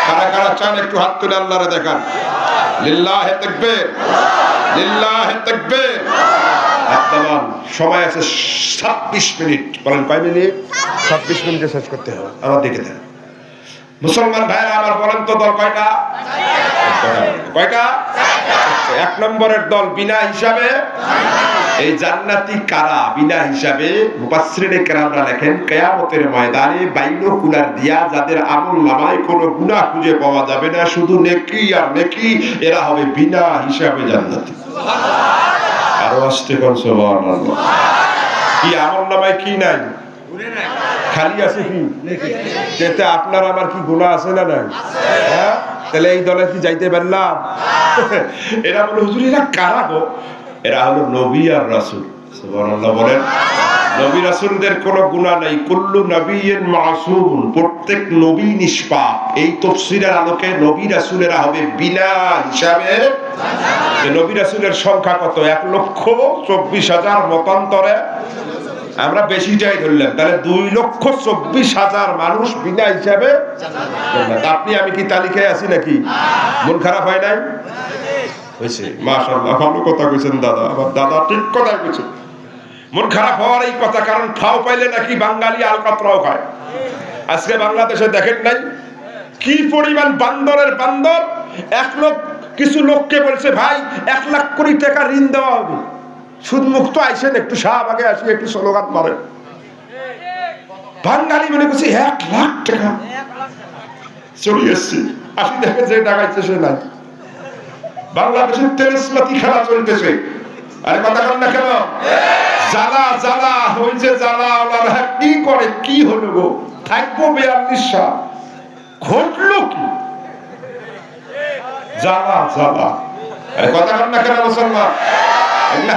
কারা কারা চান একটু হাত তুলে আল্লাহরে দেখান। লিল্লাহে তাকবীর, লিল্লাহে তাকবীর। আপনার সময় আছে 26 মিনিট। বলেন কয় মিনিট? 26 মিনিটে শেষ করতে হবে। আমার দিকে দেন। মুসলমান ভাইরা আমার, বলেন তো দল কয়টা? কয়টা? 1 নম্বরের দল বিনা হিসাবে। এই জান্নাতি কারা বিনা হিসাবে? মুফাসসিরিনে কেরামরা লেখেন কিয়ামতের ময়দানে বাইনোকুলার দিয়া যাদের আমলনামায় কোনো গুনাহ খুঁজে পাওয়া যাবে না, শুধু নেকি আর নেকি, এরা হবে বিনা হিসাবে জান্নাতি। সুবহানাল্লাহ। আরো আসতে কোন সুবহানাল্লাহ। কি আমলনামায় কি নাই? খালি আছে কি নেকি? যেতে আপনার আমার কি গুনাহ আছে না নাই? হ্যাঁ, তাহলে এই দলে কি যাইতে পারলাম? এরা বলে হুজুর এরা কারা গো? এরা হলো নবী আর রাসূল। সুবহানাল্লাহ বলেন। নবী রাসূলদের কোনো গুনাহ নাই। কুল্লু নবিয়্যিন মাসুম, প্রত্যেক নবী নিষ্পাপ। এই তাফসীরের আলোকে নবী রাসূলেরা হবে বিনা হিসাবে। নবী রাসূলের সংখ্যা কত? 1,24,000 মতান্তরে আমরা বেশিটাই ধরলাম, তাহলে 2,24,000 মানুষ বিনা হিসাবে জান্নাত। আপনি আমি কি তালিকায় আছি নাকি? মন খারাপ হয় নাই? হয়েছে, মাশাআল্লাহ, ভালো কথা কইছেন দাদা। আমার দাদা ঠিক কথা কইছেন। মন খারাপ হওয়ার এই কথা, কারণ খাও পাইলে নাকি বাঙালি আলকাতরাও খায়। আজকে বাংলাদেশে দেখেন নাই কি পরিমাণ বান্দরের বান্দর। কিছু লোককে বলছে ভাই 1 লাখ কোটি টাকা ঋণ দেওয়া হবে, সুদ মুক্ত, আইসেন একটু শাহবাগে আসি একটু স্লোগান মারেন। বাঙালি মনে করছে 1 লাখ টাকা চলে এসছি, আসি দেখে যে টাকাইছে সে নাই। বাংলাদেশের তেলেসমাতি খেলা চলতেছে। আরে কথা বল না কেন? জ্বালা জ্বালা হয়েছে, জ্বালা ওনারা কি করে, কি হলো গো? থাকবো 42 সাল, ঘটলো কি? জ্বালা জ্বালা। আরে কথা বল না কেন মুসলমান?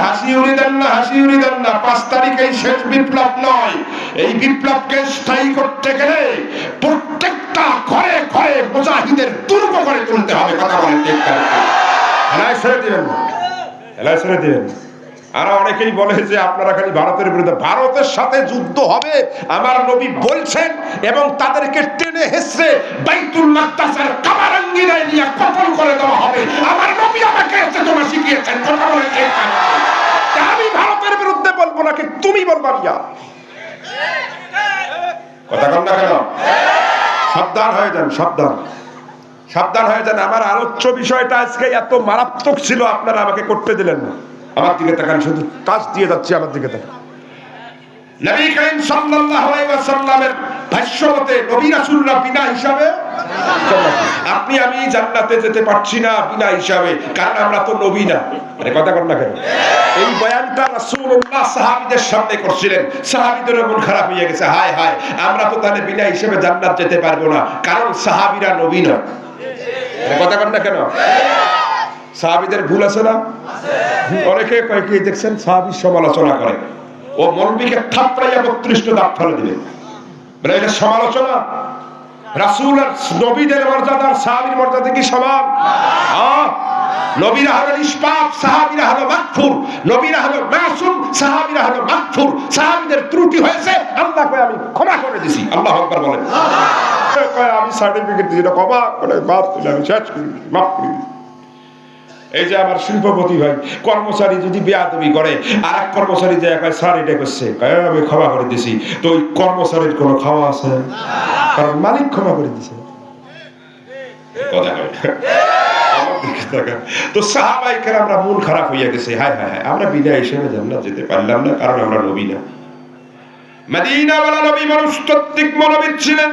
হাসি উড়িদান না, হাসি উড়িদান না। 5 তারিখ এই শেষ বিপ্লব নয়। এই বিপ্লবকে স্থায়ী করতে গেলে প্রত্যেকটা ঘরে ঘরে মুজাহিদের দুর্গ করে তুলতে হবে। কথা বলেন ঠিক না? এলাই ছেড়ে দিবেন না, এলাই ছেড়ে দিবেন। আর অনেকেই বলে যে আপনারা খালি ভারতের বিরুদ্ধে। ভারতের সাথে যুদ্ধ হবে আমার নবী বলছেন, এবং তাদেরকে টেনে হেসে বাইতুল মাকদাসের কাবারাঙ্গিনায় নিয়ে কতল করে দেওয়া হবে। আমার নবী আমাকে এসে তোমার শিখিয়েছেন। কথা বলেন ঠিক না? আমি ভারতের বিরুদ্ধে বলবো নাকি তুমি বলবা? মিয়া কথা বল না কেন? সাবধান হয়ে যান, সাবধান, সাবধান হয়ে যান। আমার আলোচ্য বিষয়টা আজকে এত মারাত্মক ছিল, আপনারা আমাকে করতে দিলেন না। আমার দিকে তাকান, শুধু কাজ দিয়ে যাচ্ছি, আমার দিকে তাকান। নবী করিম সাল্লাল্লাহু আলাইহি ওয়াসাল্লামের ভাষ্য মতে নবী রাসূলরা বিনা হিসাবে জান্নাতে। আপনি আমি জান্নাতে যেতে পারছি না বিনা হিসাবে, কারণ আমরা তো নবী না। আরে কথা বল না কেন? এই বয়ানটা রাসূলুল্লাহ সাহাবীদের সামনে করছিলেন। সাহাবীদের মন খারাপ হয়ে গেছে, হায় হায়, আমরা তো তাহলে বিনা হিসাবে জান্নাত যেতে পারবো না, কারণ সাহাবীরা নবী না। আরে কথা বল না কেন? সাহাবীদের ভুল আছে না? অনেকে কয় কি দেখছেন সাহাবীর সমালোচনা করে, ও মৌলবীকে থাপড়াইয়া 32টা দাঁত ফেলে দিবে, মানে এটা সমালোচনা? রাসূল আর নবীদের মর্যাদা আর সাহাবীর মর্যাদা কি সমান? নবীরা হলো নিষ্পাপ, সাহাবীরা হলো মাগফুর। নবীরা হলো মাসুম, সাহাবীরা হলো মাগফুর। সাহাবীদের ত্রুটি হয়েছে, আল্লাহ কয় আমি ক্ষমা করে দিছি। আল্লাহু আকবার বলেন। কয় আমি সার্টিফিকেট দিই, এটা ক্ষমা করে বাদ দিলাম, আমি শেষ করে দিছি, মাফ করে দিছি। এই যে আমার শিল্পপতি ভাই, কর্মচারী যদি বেয়াদবি করে, আর এক কর্মচারী যে কয় স্যার এটা করছে, আমি ক্ষমা করে দিছি, তো ওই কর্মচারীর কোনো ক্ষমা আছে? কারণ মালিক ক্ষমা করে দিছে। কথা কয় তো সাহাবায়ে কেরামরা মন খারাপ হইয়া গেছে, হায় হায় হায়, আমরা বিনা হিসেবে জান্নাত যেতে পারলাম না, কারণ আমরা নবী না। মদিনাওয়ালা নবী মানুষ তত্ত্বিক মনোবিদ ছিলেন।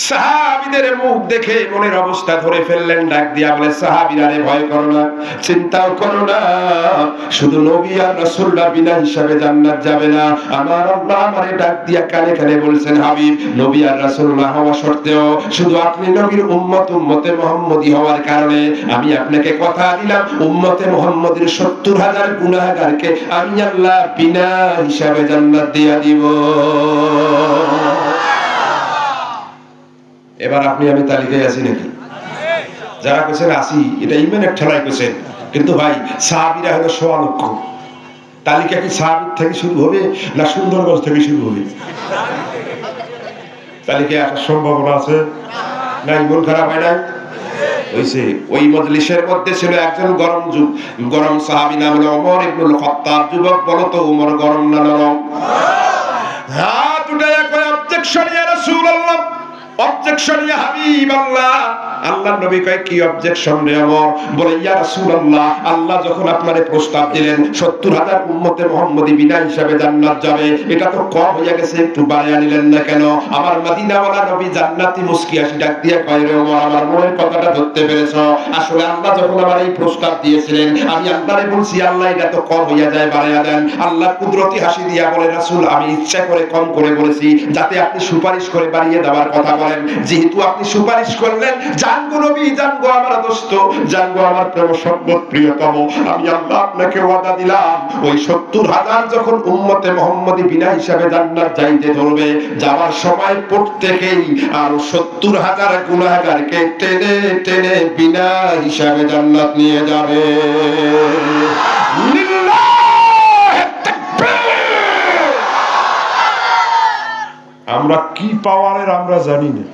সাহাবীদের মুখ দেখে মনের অবস্থা ধরে ফেললেন, ডাক দিয়া বলে, সাহাবীরা রে ভয় করো না, চিন্তাও করো না, শুধু নবী আর রাসূলরা বিনা হিসাবে জান্নাত যাবে না। আমার আল্লাহ আমারে ডাক দিয়া কানে কানে বলছেন, হাবিব, নবী আর রাসূল না হওয়া সত্ত্বেও শুধু আপনি নবীর উম্মত, উম্মতে মুহাম্মদী হওয়ার কারণে আমি আপনাকে কথা দিলাম, উম্মতে মুহাম্মদের 70,000 গুনাহগারকে আমি আল্লাহ বিনা হিসাবে জান্নাত দিয়া দিব। এবার আপনি আমি তালিকায় আছি নাকি? যারা কইছেন আসি, এটা ইমানের ঠেলায় কইছেন, কিন্তু ভাই সাহাবীরা হলো 1.25 লক্ষ। তালিকা কি সাহাবীর থেকে শুরু হবে না সুন্দরগঞ্জ থেকে শুরু হবে? তালিকায় আসার সম্ভাবনা আছে নাই? মন খারাপ হয় নাই? হইছে। ওই মজলিসের মধ্যে ছিল একজন গরম সাহাবী, নাম হলো ওমর ইবনুল খাত্তাব। যুবক বলো তো, ওমর গরম না নরম? হাত উঠায়া কয় অবজেকশন ইয়া রাসূলুল্লাহ, অবজেকশন ইয়া হাবিবাল্লাহ। আল্লাহর নবী কয় কি অবজেকশন রে ওমর? বলে ইয়া রাসূলুল্লাহ, আল্লাহ যখন আপনারে প্রস্তাব দিলেন 70,000 উম্মতে মুহাম্মদী বিনা হিসাবে জান্নাত যাবে, এটা তো কম হয়ে গেছে, একটু বাড়ায়া নিলেন না কেন? আমার মদিনাওয়ালা নবী জান্নাতি মুস্কি হাসি ডাক দিয়ে কয় রে ওমর, আমার মনের কথাটা ধরতে পেরেছো? আসলে আল্লাহ যখন আমার এই প্রস্তাব দিয়েছিলেন, আমি আল্লাহরে বলছি আল্লাহ এটা তো কম হইয়া যায়, বাড়ায়া দেন। আল্লাহ কুদরতি হাসি দিয়া বলে রাসূল, আমি ইচ্ছা করে কম করে বলেছি যাতে আপনি সুপারিশ করে বাড়িয়ে দেওয়ার কথা বলেন। যেহেতু আপনি সুপারিশ করলেন, জানগো নবী, জানগো আমার দোস্ত, জানগো আমার প্রেম সম্পদ প্রিয়তম, আমি আল্লাহ আপনাকে ওয়াদা দিলাম ওই 70,000 যখন উম্মতে মুহাম্মদী বিনা হিসাবে জান্নাত যাইতে ধরবে, যাওয়ার সময় প্রত্যেকেই আর 70,000 গুনাহগারকে টেনে টেনে বিনা হিসাবে জান্নাত নিয়ে যাবে। আমরা কি পাওয়ারের আমরা জানি না।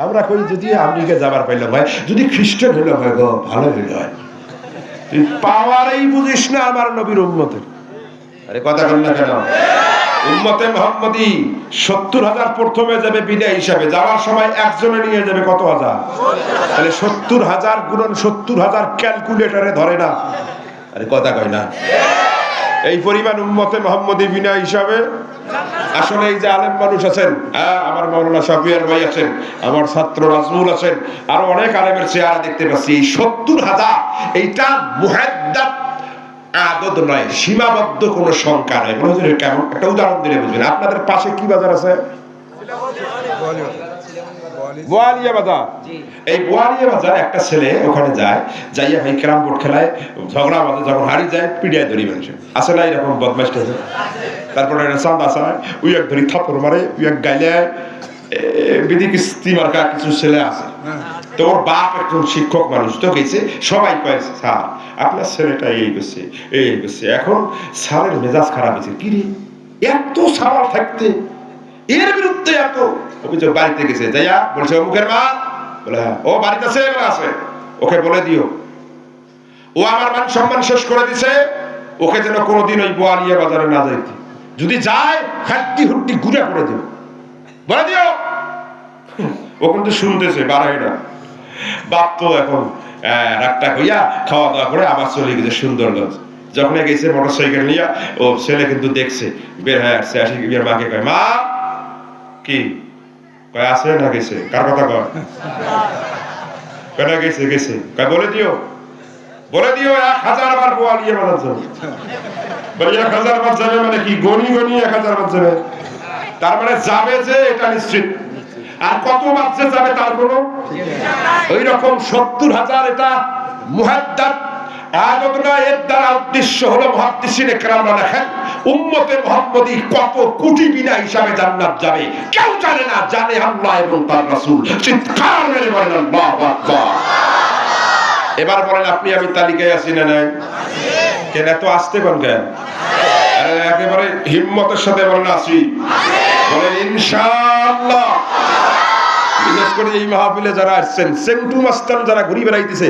আমরা কই যদি আমেরিকা যাবার পাইলাম হয়, যদি খ্রিস্টান হইলাম হয় গো, ভালো হইল হয়। তুই পাওয়ারেই বুঝিস না আমার নবীর উম্মতের। আরে কথা বল না কেন? উম্মতে মুহাম্মদী 70,000 প্রথমে যাবে বিনা হিসাবে, যাওয়ার সময় একজনে নিয়ে যাবে কত হাজার? তাহলে 70,000 গুণন 70,000 ক্যালকুলেটরে ধরে না। আরে কথা কয় না? এই পরিমাণ উম্মতে মুহাম্মদী বিনা হিসাবে। আসলে এই যে আলেম মানুষ আছেন, আমার মাওলানা শাফিয়ার ভাই আছেন, আমার ছাত্র রাজমুল আছেন, আরো অনেক আলেমের চেহারা দেখতে পাচ্ছি। এই 70,000 এইটা মুহাদ্দাদ আদদ নয়, সীমাবদ্ধ কোনো সংখ্যা নয়। মনে হচ্ছে কেমন একটা উদাহরণ দিলে বুঝবেন। আপনাদের পাশে কি বাজার আছে? বোয়ালিয়া বাজার। এই বোয়ালিয়া বাজার একটা ছেলে ওখানে যায়, যাইয়া ভাই ক্যারাম বোর্ড খেলায়, ঝগড়া বাজে, যখন হারি যায় পিডিয়ায় ধরি মানুষ আছে না, এরকম বদমাইশ আছে। তারপরে চাঁদ আসায় ওই এক ধরি থাপড় মারে, ওই এক গাইলে বিধি কিস্তি মার্কা কিছু ছেলে আছে। তো ওর বাপ একজন শিক্ষক মানুষ, তো গেছে, সবাই কয়েছে স্যার আপনার ছেলেটা এই করছে এই করছে। এখন স্যারের মেজাজ খারাপ হয়েছে, কি রে এত সামাল থাকতে এর বিরুদ্ধে এত অভিযোগ। বাড়িতে গেছে, যাইয়া বলছে অমুকের মা, বলে ও বাড়িতে আছে, এগুলো আছে, ওকে বলে দিও ও আমার মান সম্মান শেষ করে দিছে, ওকে যেন কোনোদিন ওই বোয়ালিয়া বাজারে না যাইতে, যদি যায় হাড্ডি হুড্ডি গুঁড়া করে দিও, বলে দিও। ও কিন্তু শুনতেছে, বাড়ায় না। বাপ তো এখন রাগটা হইয়া খাওয়া দাওয়া করে আবার চলে গেছে সুন্দরগঞ্জ। যখন গেছে মোটরসাইকেল নিয়ে, ও ছেলে কিন্তু দেখছে, বের হয়ে আসছে, আসি বিয়ের মাকে কয় মা কি কয় আছে না গেছে? কার কথা কয়? কেনা গেছে? গেছে কয় বলে দিও, বলে দিও 1000 বার বোয়ালিয়া বাজার যাবে। বলে 1000 বার যাবে মানে কি? গনি গনি 1000 বার যাবে, তার মানে যাবে যে এটা নিশ্চিত। আর কত বাচ্চা যাবে তার কোনো ওই রকম 70,000 এটা মুহাদ্দাদ আদত না। এর দ্বারা উদ্দেশ্য হলো মুহাদ্দিসিনে কেরামরা লেখেন উম্মতে মুহাম্মদী কত কোটি বিনা হিসাবে জান্নাত যাবে কেউ জানে না, জানে আল্লাহ এবং তার রাসূল। চিৎকার মেরে বলেন আল্লাহু আকবার। এবার বলেন আপনি আমি তালিকায় আছি না নাই? কেন এত আসতে কোন কেন? আরে একেবারে হিম্মতের সাথে বলেন আছি, বলেন ইনশাআল্লাহ। বিশেষ করে এই মাহফিলে যারা আসছেন, সেন্টু মাস্তান যারা ঘুরি বেড়াইতেছে,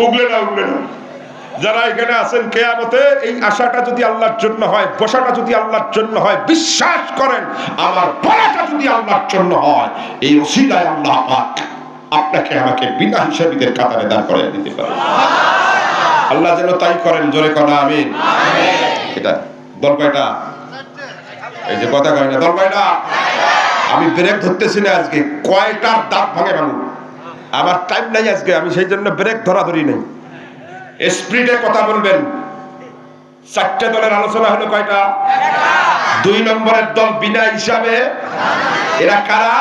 উগলে না উগলে না, যারা এখানে আছেন, কিয়ামতে এই আশাটা যদি আল্লাহর জন্য হয়, বসাটা যদি আল্লাহর জন্য হয়, বিশ্বাস করেন আমার বলাটা যদি আল্লাহর জন্য হয়, এই ওসিলায় আল্লাহ পাক আপনাকে আমাকে বিনা হিসাবীদের কাতারে দাঁড় করে দিতে পারে। আল্লাহ যেন তাই করেন, জোরে কনা আমিন। এটা দল কয়টা? এই যে কথা কয় না, দল কয়টা? আমি ব্রেক ধরতেছি না আজকে, কয়টার দাঁত ভাঙে ভাঙুন, আমার টাইম নাই আজকে, আমি সেই জন্য ব্রেক ধরাধরি নেই। স্পিডে কথা বলবেন। 4টে দলের আলোচনা হলো কয়টা? 2 নম্বরের দল বিনা হিসাবে। এরা কারা?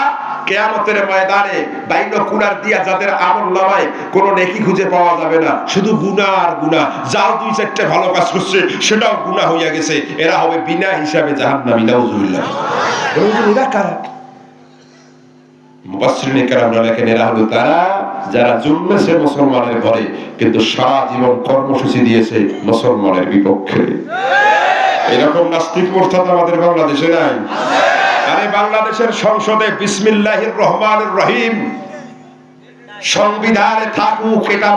কিয়ামতের ময়দানে বাইনো কুনার দিয়া যাদের আমলনামায় কোনো নেকি খুঁজে পাওয়া যাবে না, শুধু গুনাহ আর গুনাহ। যাও 2-4টে ভালো কাজ করছে সেটাও গুনাহ হইয়া গেছে, এরা হবে বিনা হিসাবে জাহান্নামী। নাউজুবিল্লাহ। এরা কারা? মুফাসসিরিনে কেরামরা লেখেন এরা হলো তারা যারা জন্মেছে মুসলমানের ঘরে কিন্তু সারা জীবন কর্মসূচি দিয়েছে মুসলমানের বিপক্ষে। এরকম নাস্তিক মুরতাদ আমাদের বাংলাদেশে নাই। আরে বাংলাদেশের সংসদে বিসমিল্লাহির রহমানির রহিম সংবিধানে থাকুক, এটা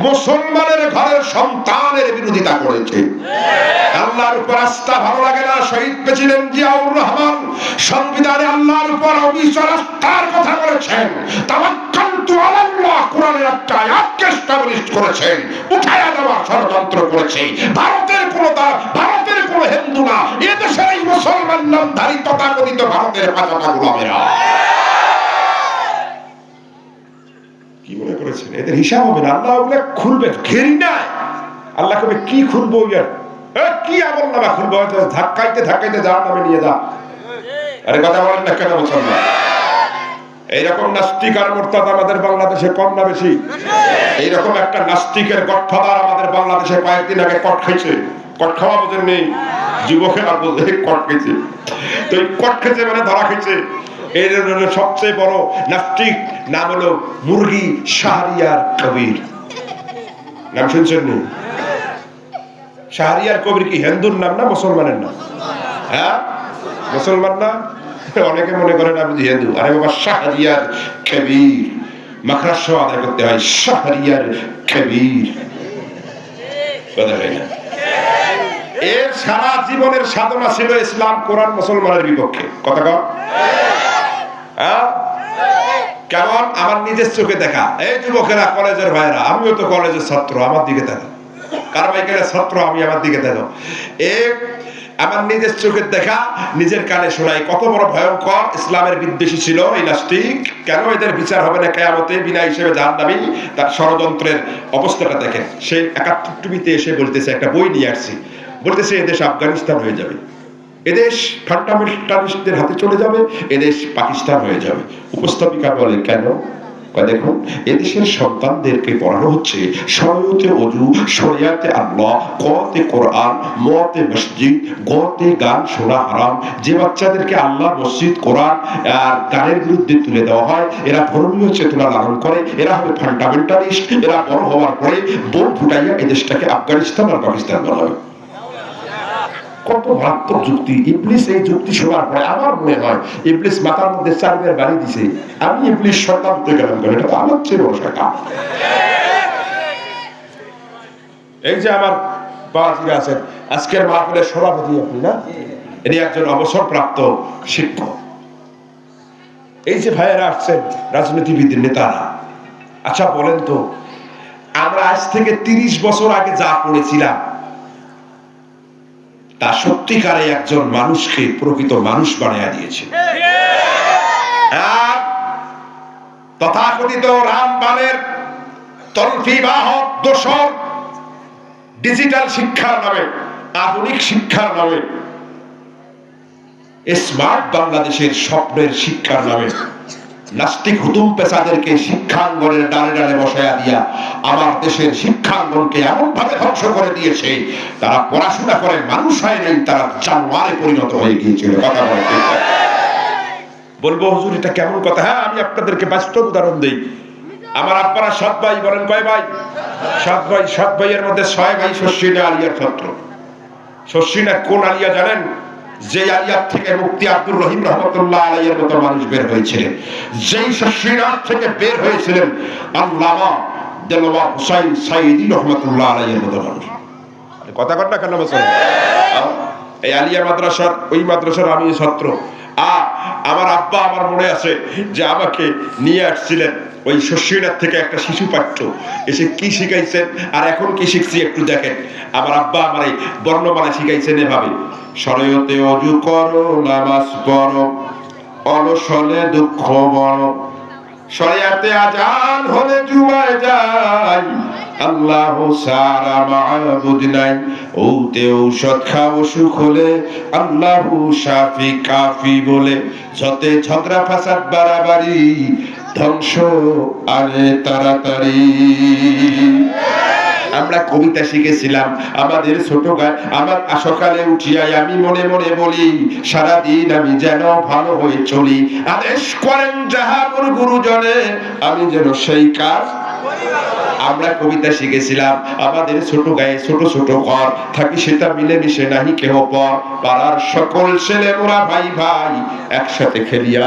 মুসলমানের ঘরের সন্তানের বিরোধিতা করেছে। আল্লাহর উপর আস্থা ভালো লাগে না, শহীদ প্রেসিডেন্ট জিয়াউর রহমান সংবিধানে আল্লাহর উপর অবিচল আস্থার কথা বলেছেন। তাওয়াক্কালতু আলাল্লাহ কোরআনের একটা আয়াতকে এস্টাবলিশ করেছেন, উঠায়া দেওয়ার ষড়যন্ত্র করেছে। ভারতের কোন হিন্দু না, এদেশের এই মুসলমান নামধারী তথাকথিত ভারতের পাঁচটা গোলামেরা কি মনে করেছেন এদের হিসাব হবে না? আল্লাহ ওগুলো খুলবে, ঘেরি নাই। আল্লাহ কবে কি খুলবো, কি আমল নামা খুলবো? ধাক্কাইতে জাহান্নামে নিয়ে যা। আরে কথা বলেন না কেন মুসলমান? এইরকম নাস্তিক আর মুরতাদ আমাদের বাংলাদেশে কম না বেশি? এইরকম একটা নাস্তিকের গডফাদার আমাদের বাংলাদেশে কয়েকদিন আগে কট খাইছে। কট খাওয়া বোঝেন নেই, যুবকেরা বোঝে কট খেয়েছে। তো এই কট খেয়েছে মানে ধরা খেয়েছে। এর সবচেয়ে বড় নাস্তিক নাম হলো মুরগি শাহরিয়ার কবির। নাম শুনছেন নি? শাহরিয়ার কবির কি হিন্দুর নাম না মুসলমানের নাম? হ্যাঁ, মুসলমান না? অনেকে মনে করেন আমি হিন্দু। আরে বাবা, শাহরিয়ার কবির মাখরাজ আদায় করতে হয়, শাহরিয়ার কবির। কথা হয় না? এর সারা জীবনের সাধনা ছিল ইসলাম, কোরআন, মুসলমানের বিপক্ষে। কথা কও কেমন? আমার নিজের চোখে দেখা। এই যুবকেরা, কলেজের ভাইরা, আমিও তো কলেজের ছাত্র, আমার দিকে দেখো। কারমাইকেলের ছাত্র আমি, আমার দিকে দেখো। আমার নিজের চোখে দেখা, নিজের কানে শোনাই। কত বড় ভয়ঙ্কর ইসলামের বিদ্বেষী ছিল এই নাস্তিক। কেন এদের বিচার হবে না কিয়ামতে? বিনা হিসেবে জাহান্নামী। তার ষড়যন্ত্রের অবস্থাটা দেখেন। সেই ৭১ টুবিতে এসে বলতেছে, একটা বই নিয়ে আসছি, বলতেছে এদেশ আফগানিস্তান হয়ে যাবে, এদেশ ফান্ডামেন্টালিস্টদের হাতে চলে যাবে, এদেশ পাকিস্তান হয়ে যাবে। উপস্থাপিকা বলে কেন? দেখুন, এদেশের সন্তানদেরকে পড়ানো হচ্ছে শরীয়তে ওযু, শরিয়াতে আল্লাহ, কতে কোরআন, মতে মসজিদ, গতে গান শোনা হারাম। যে বাচ্চাদেরকে আল্লাহ, মসজিদ, কোরআন আর গানের বিরুদ্ধে তুলে দেওয়া হয়, এরা ধর্মীয় চেতনা লালন করে, এরা হবে ফান্ডামেন্টালিস্ট। এরা বড় হওয়ার পরে বোম ফুটাইয়া এদেশটাকে আফগানিস্তান আর পাকিস্তান বানাবে। কত মারাত্মক যুক্তি! ইবলিস এই যুক্তি শোনার পরে আমার মনে হয় ইবলিস মাথার মধ্যে চারবার বাড়ি দিছে। আমি ইবলিস শয়তান হতে গেলাম কেন? এটা তো আমার চেয়ে বড় শয়তান। এই যে আমার বাবাজিরা আছেন, আজকের মাহফিলের সভাপতি আপনি না? ইনি একজন অবসরপ্রাপ্ত শিক্ষক। এই যে ভাইয়েরা আসছেন, রাজনীতিবিদের নেতারা। আচ্ছা বলেন তো, আমরা আজ থেকে ৩০ বছর আগে যা পড়েছিলাম তা সত্যিকারে একজন মানুষকে প্রকৃত মানুষ বানিয়ে দিয়েছে। তথাকথিত রামবানের তল্পিবাহক দোসর ডিজিটাল শিক্ষার নামে, আধুনিক শিক্ষার নামে, স্মার্ট বাংলাদেশের স্বপ্নের শিক্ষার নামে নাস্তিক হুতুম পেশাদেরকে শিক্ষাঙ্গনের ডালে ডালে বসায়া দিয়া আমার দেশের শিক্ষাঙ্গনকে এমন ভাবে ধ্বংস করে দিয়েছে, তারা পড়াশোনা করে মানুষ হয় নাই, তারা জানোয়ারে পরিণত হয়ে গিয়েছিল। কথা বলতে বলবো হুজুর এটা কেমন কথা? হ্যাঁ, আমি আপনাদেরকে বাস্তব উদাহরণ দেই। আমার আব্বারা ৭ ভাই, বলেন কয় ভাই? ৭ ভাই। ৭ ভাইয়ের মধ্যে ৬ ভাই শর্ষিনা আলিয়ার ছাত্র। শর্ষিনা কোন আলিয়া জানেন? যে আলিয়ার থেকে মুফতি আব্দুর রহিম রহমতুল্লাহ আলাইহির মতো মানুষ বের হয়েছিলেন, যেই শর্ষিনা থেকে বের হয়েছিলেন আল্লামা দেলওয়ার হুসাইন সাইদি রহমতুল্লাহ আলাইহির মতো মানুষ। কথা কর না কেন মুসলমান? এই আলিয়া মাদ্রাসার, ওই মাদ্রাসার আমি ছাত্র। আমার আব্বা, আমার মনে আছে যে আমাকে নিয়ে আসছিলেন ওই শর্ষিনার থেকে একটা শিশু পাঠ্য, এসে কি শিখাইছেন আর এখন কি শিখছি একটু দেখেন। আমার আব্বা আমার এই বর্ণমালা শিখাইছেন এভাবে: শরীয়তে ওযু করো, নামাজ পড়ো, অলস হলে দুঃখ বড়, শরিয়াতে আজান হলে জুমায় যাই, আল্লাহু সারা মাবুদ নাই, ওতে ঔষধ খাও সুখ হলে, আল্লাহু শাফি কাফি বলে, যতে ঝগড়া ফাসাদ বাড়াবাড়ি, ধ্বংস আনে তাড়াতাড়ি। আমরা কবিতা শিখেছিলাম আমাদের ছোট গায়ে। আমার সকালে উঠিয়াই আমি মনে মনে বলি, সারাদিন আমি যেন ভালো হয়ে চলি, আদেশ করেন যাহা মোর গুরুজনে, আমি যেন সেই কাজ। আমরা কবিতা শিখেছিলাম আমাদের ছোট গায়ে ছোট ছোট ঘর থাকি, সেটা মিলেমিশে নাহি কেহ পর, পাড়ার সকল ছেলে মোরা ভাই ভাই একসাথে খেলিয়া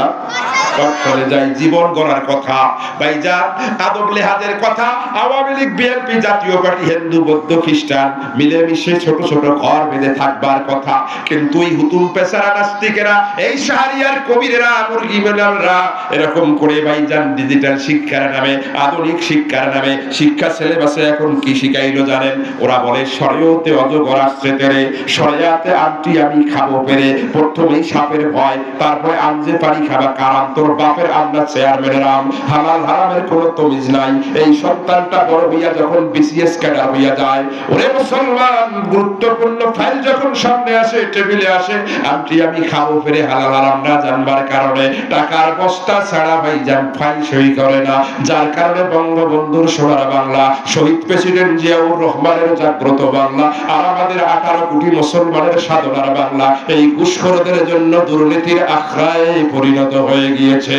চলে যাই। জীবন গড়ার কথা ভাইজান, আদব লেহাজের কথা, আওয়ামী লীগ বিএনপি জাতীয় পার্টি হিন্দু বৌদ্ধ খ্রিস্টান মিলেমিশে ছোট ছোট ঘর বেঁধে থাকবার কথা। কিন্তু এই হুতুম পেশারা নাস্তিকেরা, এই শাহরিয়ার কবিরেরা, মুরগি মেলালরা এরকম করে ভাইজান ডিজিটাল শিক্ষার নামে, আধুনিক শিক্ষার নামে শিক্ষা সিলেবাসে এখন কি শিখাইলো জানেন? ওরা বলে শরীয়তে অজগর আসছে তেরে, শরিয়াতে আমটি আমি খাবো পেরে, প্রথমেই সাপের ভয়, তারপরে আম যে পারি খাবা কারাম, তোর বাপের আমরা চেয়ারম্যানের আম, হালাল হারামের কোনো তমিজ নাই। এই সন্তানটা বড় হইয়া যখন বিসিএস ক্যাডার হইয়া যায়, ওরে মুসলমান, গুরুত্বপূর্ণ ফাইল যখন সামনে আসে, টেবিলে আসে, আমটি আমি খাবো পেরে হালাল হারাম না জানবার কারণে টাকার বস্তা ছাড়া ভাইজান ফাইল সই করে না। যার কারণে বঙ্গবন্ধুর সোনার বাংলা, শহীদ প্রেসিডেন্ট জিয়াউর রহমানের জাগ্রত বাংলা, আর আমাদের 18 কোটি মুসলমানের সাধনার বাংলা এই ঘুষখোরদের জন্য দুর্নীতির আখড়ায় পরিণত হয়ে গিয়েছে।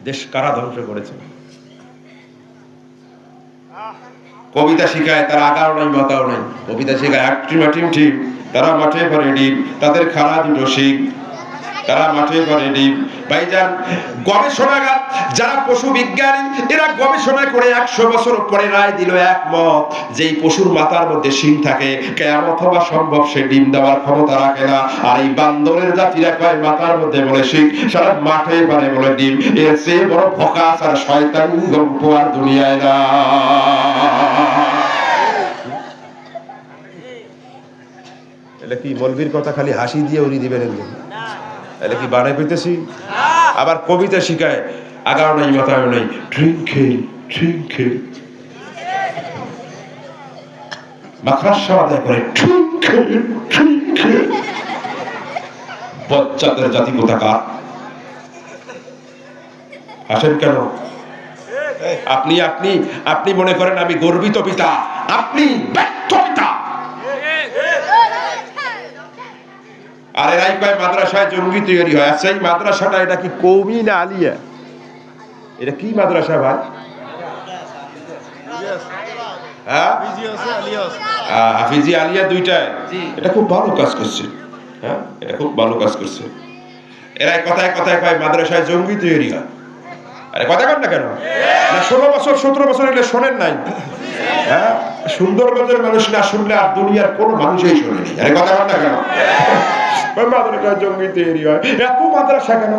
দেশ কারা ধ্বংস করেছে? কবিতা শিখায় তারা আগাও নাই মাথাও নাই, কবিতা শিখায় টিম তারা মাঠে করে ডিম, তাদের খাড়া দুটো শিখ, তারা মাঠে করে ডিম। ভাইজান গবেষণাগার যারা পশু বিজ্ঞানী, এরা গবেষণা করে 100 বছর পরে রায় দিল একমত, যেই পশুর মাথার মধ্যে শিং থাকে কিয়ামত হওয়া সম্ভব, সে ডিম দেওয়ার ক্ষমতা রাখে না। আর এই বান্দরের জাতিরা কয় মাথার মধ্যে বলে শিং, সারা মাঠে পারে বলে ডিম। এর চেয়ে বড় ফকাস আর শয়তানি গল্প আর দুনিয়ায় না। এটা কি মলবির কথা খালি হাসি দিয়ে উড়ি দিবেন একজন? তাহলে কি বানাই পেতেছি? আবার কবিতা শিখায় আগাও নাই মাথায় নাই, ট্রিঙ্কেল ট্রিঙ্কেল মাকড়সা আদায় করে, ট্রিঙ্কেল ট্রিঙ্কেল। বজ্জাতের জাতি কোথাকার, আসেন কেন? আপনি আপনি আপনি মনে করেন আমি গর্বিত পিতা, আপনি ব্যর্থ পিতা। আর এরাই কয় মাদ্রাসায় জঙ্গি তৈরি হয়। আচ্ছা এই মাদ্রাসাটা এটা কি কওমি না আলিয়া? এটা কি মাদ্রাসা ভাই? হ্যাঁ হাফিজি আলিয়া দুইটায়। এটা খুব ভালো কাজ করছে, হ্যাঁ এটা খুব ভালো কাজ করছে। এরাই কথায় কথায় কয় মাদ্রাসায় জঙ্গি তৈরি হয়। আরে কথা কন না কেন? না 16 বছর 17 বছর এলে শোনেন নাই? হ্যাঁ সুন্দরগঞ্জের মানুষ না শুনলে আর দুনিয়ার কোনো মানুষই শোনেনি। আরে কথা কন না কেন? মাদ্রাসায় জঙ্গি তৈরি হয়। এত মাদ্রাসা কেন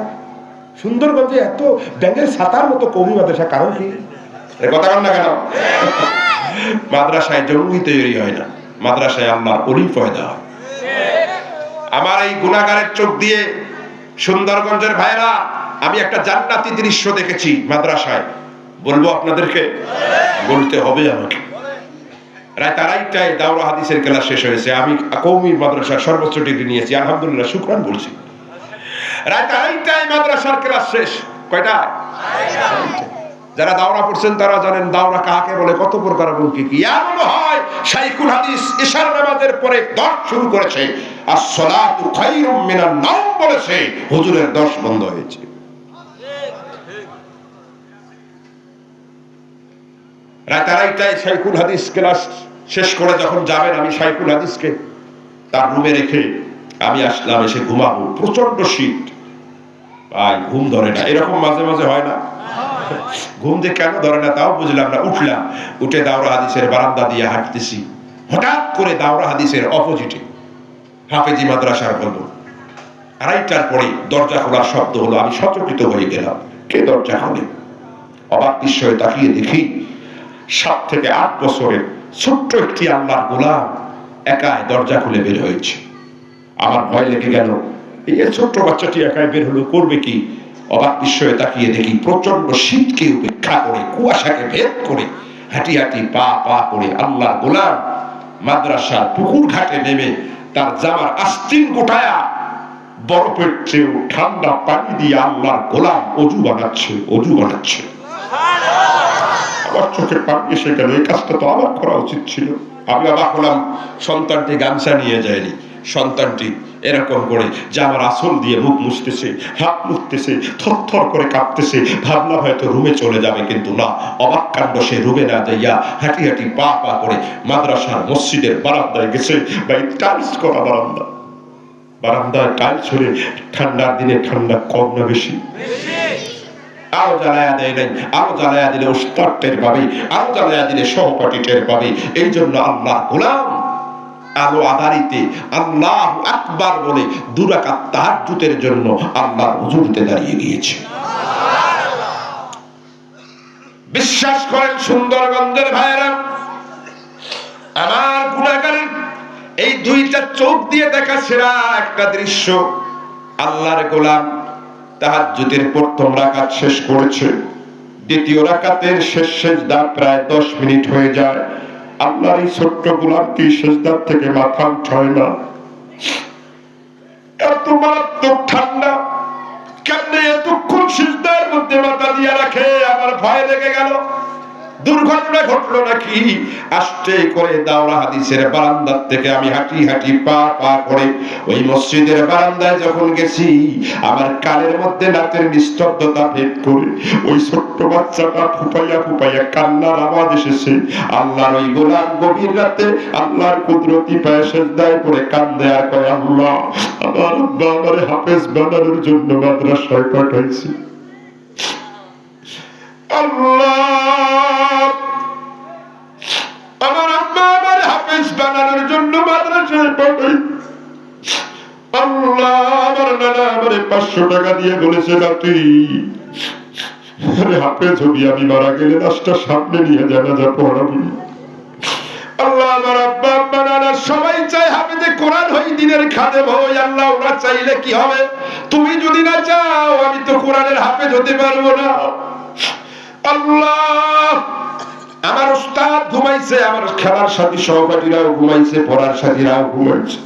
সুন্দরগঞ্জে? এত ব্যাঙের ছাতার মতো কওমি মাদ্রাসা, কারণ কি? কথা কন না কেন? মাদ্রাসায় জঙ্গি তৈরি হয় না, মাদ্রাসায় আল্লাহর ওলি পয়দা হয়। আমার এই গুনাহগারের চোখ দিয়ে সুন্দরগঞ্জের ভাইরা আমি একটা জান্নাতি দৃশ্য দেখেছি মাদ্রাসায়, বলবো আপনাদেরকে? বলতে হবে আমাকে। রাত 2:30টায় দাওরা হাদিসের ক্লাস শেষ হয়েছে। আমি কওমি মাদ্রাসার সর্বোচ্চ ডিগ্রি নিয়েছি, আলহামদুলিল্লাহ, শুকরান বলছি। রাত 2:30টায় মাদ্রাসার ক্লাস শেষ। কয়টা? যারা দাওরা পড়ছেন তারা জানেন দাওরা কাকে বলে, কত প্রকার এবং কি কি। এমন হয় শাইখুল হাদিস ইশার নামাজের পরে দর্শ শুরু করেছে, as-সালাতু খায়রুম মিনান নাওম বলেছে, হুজুরের দর্শ বন্ধ হয়েছে। রাত 2:30টায় শাইখুল হাদিস ক্লাস শেষ করে যখন যাবেন, আমি শাইখুল হাদিসকে তার রুমে রেখে আমি আসলাম, এসে ঘুমাবো। প্রচন্ড শীত, ভাই ঘুম ধরে না। এরকম মাঝে মাঝে হয় না? ঘুম যে কেন ধরে না তাও বুঝলাম না। উঠলাম, উঠে দাওরা হাদিসের বারান্দা দিয়ে হাঁটতেছি, হঠাৎ করে দাওরা হাদিসের অপোজিটে হাফেজি মাদ্রাসার ভবন। 2:30টার পরে দরজা খোলার শব্দ হলো। আমি সচকিত হয়ে গেলাম, কে দরজা খোলে? অবাক বিস্ময়ে তাকিয়ে দেখি 7 থেকে 8 বছরের ছোট্ট একটি আল্লাহর গোলাম একাই দরজা খুলে বের হয়েছে। আমার ভয় লেগে গেল, এই ছোট্ট বাচ্চাটি একাই বের হলো, করবে কি? অবাক বিস্ময়ে তাকিয়ে দেখি প্রচন্ড শীতকে উপেক্ষা করে, কুয়াশাকে ভেদ করে, হাঁটি হাঁটি পা পা করে আল্লাহর গোলাম মাদ্রাসার পুকুর ঘাটে নেমে তার জামার আস্তিন গোটায়া বরফের চেয়েও ঠান্ডা পানি দিয়ে আল্লাহর গোলাম অজু বানাচ্ছে, অজু বানাচ্ছে। আমার চোখে পানি এসে গেল, এই কাজটা তো আমার করা উচিত ছিল। আমি অবাক হলাম, সন্তানটি গামছা নিয়ে যায়নি, সন্তানটি এরকম করে যে আমার আসল দিয়ে মুখ মুছতেছে, হাত মুছতেছে, থরথর করে কাঁপতেছে। ভাবলাম হয়তো রুমে চলে যাবে, কিন্তু না, অবাক কাণ্ড, সে রুমে না যাইয়া হাঁটি হাঁটি পা পা করে মাদ্রাসার মসজিদের বারান্দায় গেছে। ভাই, টাইলস করা বারান্দা, বারান্দায় টাইলস হলে ঠান্ডার দিনে ঠান্ডা কম না বেশি? আলো জ্বালায়া দেয় নাই, আলো জ্বালায়া দিলে উস্তাদ টের পাবে, আলো জ্বালায়া দিলে সহপাঠী টের পাবে। এই জন্য আল্লাহ গোলাম আলো আধারিতে আল্লাহু আকবার বলে 2 রাকাত তাহাজ্জুদের জন্য আল্লাহর হুজুরিতে দাঁড়িয়ে গিয়েছে। বিশ্বাস করেন সুন্দরগঞ্জের ভাইয়েরা, আমার গুনাহগারের এই 2টা চোখ দিয়ে দেখা সেরা একটা দৃশ্য। আল্লাহর গোলাম তাহাজ্জুদের প্রথম রাকাত শেষ করেছে, দ্বিতীয় রাকাতের শেষ সিজদা প্রায় 10 মিনিট হয়ে যায়। আল্লাহর এই ছোট্ট গোলামটি সিজদা থেকে মাথা উঠায় না। এত মারাত্মক ঠান্ডা, কেমনে এতক্ষণ সিজদার মধ্যে মাথা দিয়ে রাখে? আমার ভয় লেগে গেল, দুর্ঘটনা ঘটলো নাকি? আস্তে করে দাওরা হাদিসের বারান্দার থেকে আমি হাঁটি হাঁটি পা পা করে ওই মসজিদের বারান্দায় যখন গেছি, আমার কানের মধ্যে নাতের নিস্তব্ধতা ভেদ করে ওই ছোট্ট বাচ্চাটা ফুপাইয়া ফুপাইয়া কান্নার আওয়াজ এসেছে। আল্লাহর ওই গোলাম গভীর রাতে আল্লাহর কুদরতি পায়ে সিজদায় পড়ে কান্দে আর কয়, আল্লাহ, আমার আব্বা আমারে হাফেজ বানানোর জন্য মাদ্রাসায় পাঠাইছে। আল্লাহ, আমার আম্মা আমার হাফেজ বানানোর জন্য মাদ্রাসায় পাঠাই। আল্লাহ, আমার নানা আমারে 500 টাকা দিয়ে বলেছে, না তুই হাফেজ হবি, আমি মারা গেলে লাশটা সামনে নিয়ে জানাজা পড়াবি। আল্লাহ, আমার আব্বা আম্মা নানা সবাই চায় হাফেজে কোরআন হই, দিনের খাদেম হই। আল্লাহ, ওরা চাইলে কি হবে? তুমি যদি না চাও, আমি তো কোরআনের হাফেজ হতে পারবো না। আল্লাহ, আমার উস্তাদ ঘুমাইছে, আমার খেলার সাথী সহপাঠীরাও ঘুমাইছে, পড়ার সাথীরাও ঘুমাইছে।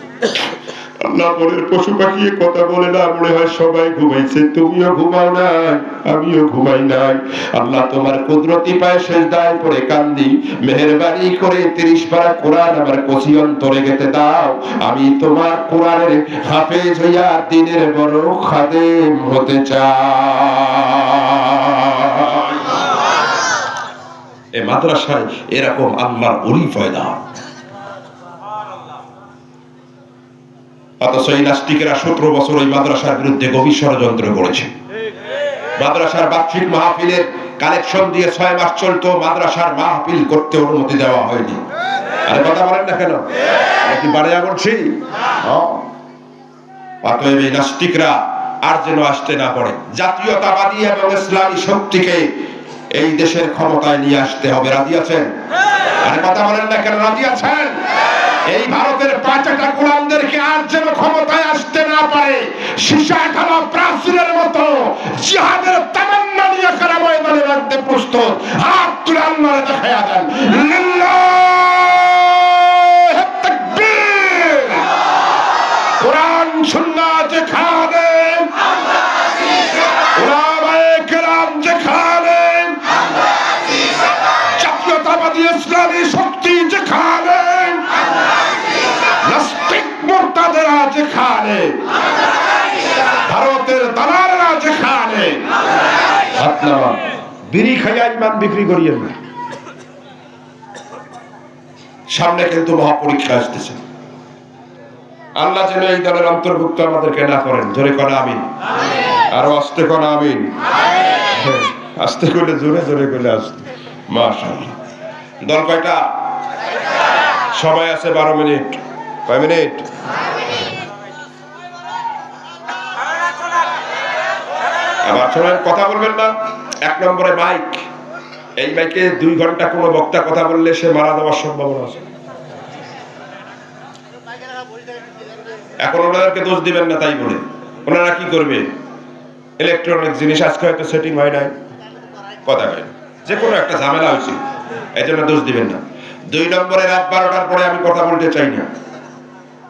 আল্লাহ, পরের পশু পাখি কথা বলে না, মনে হয় সবাই ঘুমাইছে। তুমিও ঘুমাও নাই, আমিও ঘুমাই নাই। আল্লাহ, তোমার কুদরতি পায়ে সিজদায় পড়ে কান্দি, মেহেরবানি করে 30 পারা কোরআন আমার কচি অন্তরে গেঁথে দাও। আমি তোমার কোরআনের হাফেজ হইয়া দিনের বড় খাদেম হতে চাই। এই মাদ্রাসায় এরকম আল্লাহর ওলি পয়দা। অথচ এই নাস্তিকেরা 17 বছর ওই মাদ্রাসার বিরুদ্ধে গভীর ষড়যন্ত্র করেছে। মাদ্রাসার বার্ষিক মাহফিলের কালেকশন দিয়ে 6 মাস চলতো, মাদ্রাসার মাহফিল করতে অনুমতি দেওয়া হয়নি। আরে কথা বলেন না কেন? নাকি বাড়িয়া বলছি? অতএব এই নাস্তিকরা আর যেন আসতে না পারে। জাতীয়তাবাদী এবং ইসলামী শক্তিকে এই দেশের ক্ষমতায় নিয়ে আসতে হবে। রাজি আছেন? আরে কথা বলেন না কেন? রাজি আছেন? এই ভারতের 5টা গোলামদেরকে আর যেন ক্ষমতায় আসতে না পারে। সীসা খাওয়া প্রাচীরের মতো জিহাদের তামান্না নিয়ে কারা ময়দানে রাখতে প্রস্তুত। হাত তুলে আল্লাহরে দেখায়া দেন, লিল্লাহ তাকবীর। কোরআন সুন্নাহ যেখানে, উলামায়ে কেরাম যেখানে, জাতীয়তাবাদী ইসলামী শক্তি যেখানে, নাস্তিক মুরতাদেরা যেখানে, ভারতের দালালরা যেখানে, আপনারা বিড়ি খাইয়া ইমান বিক্রি করিয়েন না। সামনে কিন্তু মহাপরীক্ষা আসতেছে। আল্লাহ যেন এই দলের অন্তর্ভুক্ত আমাদেরকে না করেন। জোরে করা আমিন, আরো আস্তে করা আমিন। আস্তে করলে জোরে, জোরে করলে আস্তে। মাশাআল্লাহ। দল কয়টা? সময় আছে 12 মিনিট। কয় মিনিট? আবার শোনেন, কথা বলবেন না। 1 নম্বরে মাইক। এই মাইকে 2 ঘন্টা কোনো বক্তা কথা বললে সে মারা যাওয়ার সম্ভাবনা আছে। এখন ওনাদেরকে দোষ দিবেন না তাই বলে। ওনারা কি করবে? ইলেকট্রনিক জিনিস আজকে হয়তো সেটিং হয় নাই, কথা হয়, যে কোনো একটা ঝামেলা হয়েছে, এই জন্য দোষ দিবেন না। 2 নম্বরে রাত 12টার পরে আমি কথা বলতে চাই না।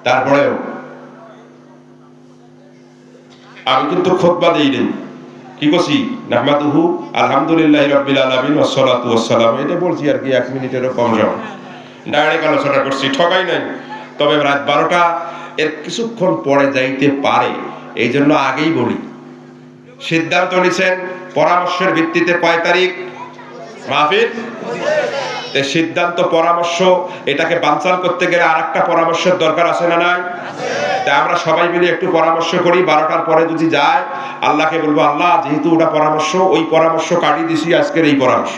তারপরেও আমি কিন্তু খুতবা দিই নেই, কি কছি নাহমাদুহু আলহামদুলিল্লাহি রাব্বিল আলামিন ওয়াস সালাতু ওয়াস সালাম, এটা বলছি আর কি 1 মিনিটেরও কম সময় ডাইরেক্ট আলোচনা করছি, ঠকাই নাই। তবে রাত 12টা এর কিছুক্ষণ পরে যাইতে পারে, এই জন্য আগেই বলি। সিদ্ধান্ত নিছেন পরামর্শের ভিত্তিতে কয় তারিখ মাহফিল? সিদ্ধান্ত পরামর্শ, এটাকে বানচাল করতে গেলে আরেকটা পরামর্শের দরকার আছে না নাই? তাই আমরা সবাই মিলে একটু পরামর্শ করি। 12টার পরে যদি যায় আল্লাহকে বলবো, আল্লাহ যেহেতু ওটা পরামর্শ, ওই পরামর্শ কাটিয়ে দিছি আজকের এই পরামর্শ।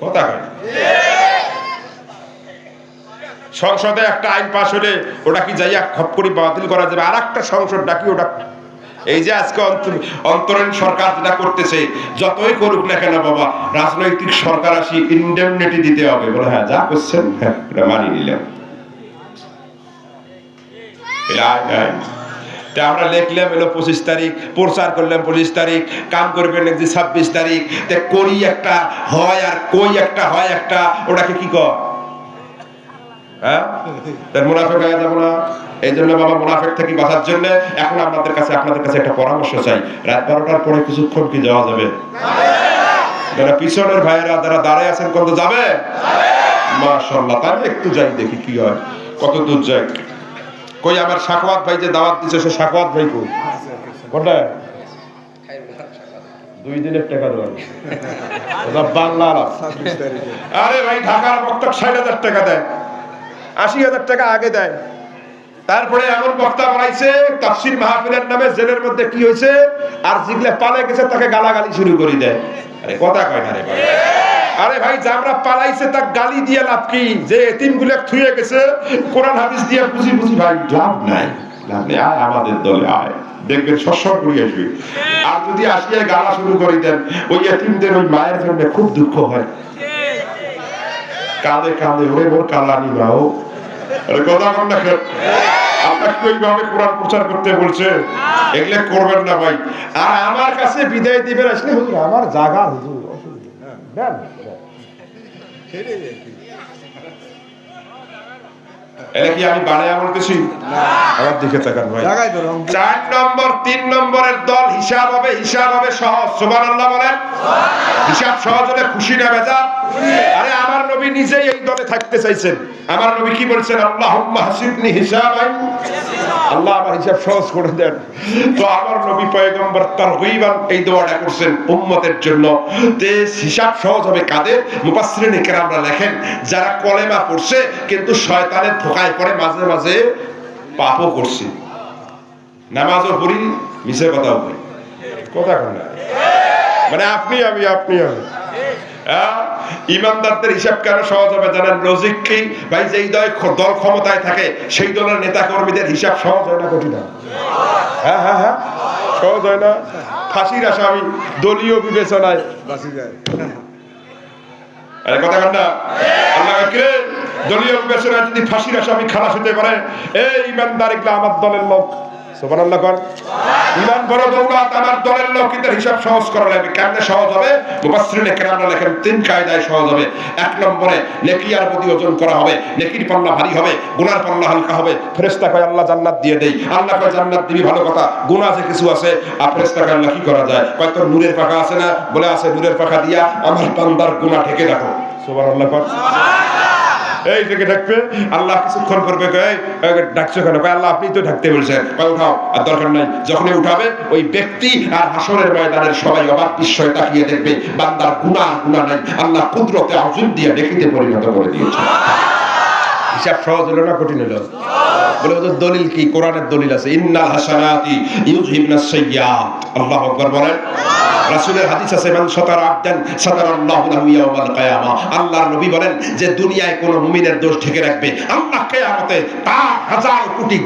কথা কয় সংসদে একটা আইন পাস হলে ওটা কি যাইয়া খপ করে বাতিল করা যাবে? আর একটা সংসদ ডাকি ওটা। এই যে আজকে অন্তরীণ সরকার যেটা করতেছে, যতই করুক না কেন বাবা, রাজনৈতিক সরকার আসি ইনডেমনিটি দিতে হবে। বলে হ্যাঁ যা করছেন হ্যাঁ এটা মানি নিলাম। আমরা লিখলাম এলো 25 তারিখ, প্রচার করলাম 25 তারিখ, কাম করবেন 26 তারিখ। করি একটা হয় আর কই একটা হয় একটা, ওটাকে কি কর? হ্যাঁ তার মুনাফিক হয়ে যাবো না? এই জন্য বাবা মুনাফিক থেকে বাঁচার জন্য এখন আপনাদের কাছে একটা পরামর্শ চাই। রাত 12টার পরে কিছুক্ষণ কি যাওয়া যাবে? যারা পিছনের ভাইয়েরা যারা দাঁড়ায় আছেন কত যাবে? মাশাআল্লাহ, তাহলে একটু যাই দেখি কি হয়, কত দূর যায়। কই আমার সাখাওয়াত ভাই যে দাওয়াত দিছে, সে সাখাওয়াত ভাই কই? কোনটা? 2 দিনের টাকা দেওয়া বাংলা। আরে ভাই ঢাকার বক্তা 60,000 টাকা দেয়, 80,000 টাকা আগে দেয়। তারপরে এমন বক্তা বানাইছে তাফসীর মাহফিলের নামে, জেলের মধ্যে কি হয়েছে আর জিগলে পালে গেছে তাকে গালাগালি শুরু করে দেয়। আরে কথা কয় না রে ভাই। আরে ভাই যারা পালাইছে তাকে গালি দিয়ে লাভ কি? যে এতিমগুলো থুয়ে গেছে কোরআন হাদিস দিয়ে বুঝি ভাই লাভ নাই, লাভ নেই। আয় আমাদের দলে আয়, দেখবেন সস্বর করে আসবে। আর যদি আসিয়া গালা শুরু করে দেন, ওই এতিমদের ওই মায়ের জন্য খুব দুঃখ হয়, কাঁদে কাঁদে ওরে মোর কালানি মাও। আরে কথা কম না কেন? আপনাকে ওইভাবে কোরআন প্রচার করতে বলছে, এগুলো করবেন না ভাই। আর আমার কাছে বিদায় দিবেন আসলে হুজুর আমার জায়গা, হুজুর অসুবিধা নেন। এটা কি আমি বানায় বলতেছি? আমার দিকে তাকান ভাই। 4 নম্বর 3 নম্বরের দল হিসাব হবে সহজ। সুবহানাল্লাহ বলেন। হিসাব সহজ হলে খুশি না বেজার? আরে আমার নবী নিজেই এই দলে থাকতে চাইছেন। আমার নবী কি বলছেন? আল্লাহুম্মা হাসিবনি হিসাবান, আল্লাহ আমার হিসাব সহজ করে দেন। তো আমার নবী পয়গম্বর তারগীবান এই দোয়াটা করছেন উম্মতের জন্য। তে হিসাব সহজ হবে কাদের? মুফাসসিরিন কেরামরা লেখেন যারা কলেমা পড়ছে কিন্তু শয়তানের ধোঁকায় পড়ে মাঝে মাঝে পাপও করছে, নামাজও পড়ি, মিছে কথাও বলি। কথা কন না মানে আপনি আমি ইমানদারদের হিসাব কেন সহজ হবে জানেন? লজিক কি ভাই? যেই দল ক্ষমতায় থাকে সেই দলের নেতা কর্মীদের হিসাব সহজ হয় না কঠিন? হ্যাঁ সহজ হয় না? ফাঁসির আসামি দলীয় বিবেচনায় ফাঁসি যায়। আরে কথা কন না? আল্লাহ কে দলীয় বিবেচনায় যদি ফাঁসির আসামি খালাস হতে পারে, এই ইমানদার এগুলো আমার দলের লোক। সুবহানাল্লাহ কোন ইমান বড় দৌলত, আমার দলের লোকদের হিসাব সহজ করা লাগবে। কেমনে সহজ হবে? মুফাসসিরিন কেরামরা লেখেন 3 কায়দায় সহজ হবে। 1 নম্বরে নেকি আর বদি ওজন করা হবে, নেকির পাল্লা ভারী হবে, গুনার পাল্লা হালকা হবে। ফেরেশতা কয় আল্লাহ জান্নাত দিয়ে দেই, আল্লাহ কয় জান্নাত দিবি ভালো কথা, গুনাহ যে কিছু আছে আর ফেরেশতা কয় আল্লাহ কি করা যায়? কয় তোর নূরের পাখা আছে না? বলে আছে, নূরের পাখা দিয়া আমার বান্দার গুনাহ ঢেকে রাখো। সুবহানাল্লাহ কোন এই থেকে ঢাকবে। আল্লাহ কিছুক্ষণ করবে, ডাকছো কেন? আল্লাহ আপনি তো ঢাকতে বলছেন। উঠাও, আর দরকার নাই। যখনই উঠাবে ওই ব্যক্তি আর হাসরের ময়দানের সবাই অবাক বিস্ময়ে তাকিয়ে দেখবে বান্দার গুনাহ নাই, আল্লাহ কুদরতে আযীম দিয়ে নেকিতে পরিণত করে দিয়েছে। হিসাব সহজ হলো না কঠিন হলো? বলে ওদের দলিল কি? কোরআনের দলিল আছে, ইন্নাল হাসানাতি ইউযহিবনাস সাইয়্যাত। আল্লাহু আকবার বলেন। রাসূলের হাদিস আছে, মান সাতারা আবদান সাতারাল্লাহু লাহু ইয়াওমাল কিয়ামা। আল্লাহর নবী বলেন যে দুনিয়ায় কোন মুমিনের দোষ ঢেকে রাখবে, আল্লাহ কিয়ামতে তার হাজার কোটি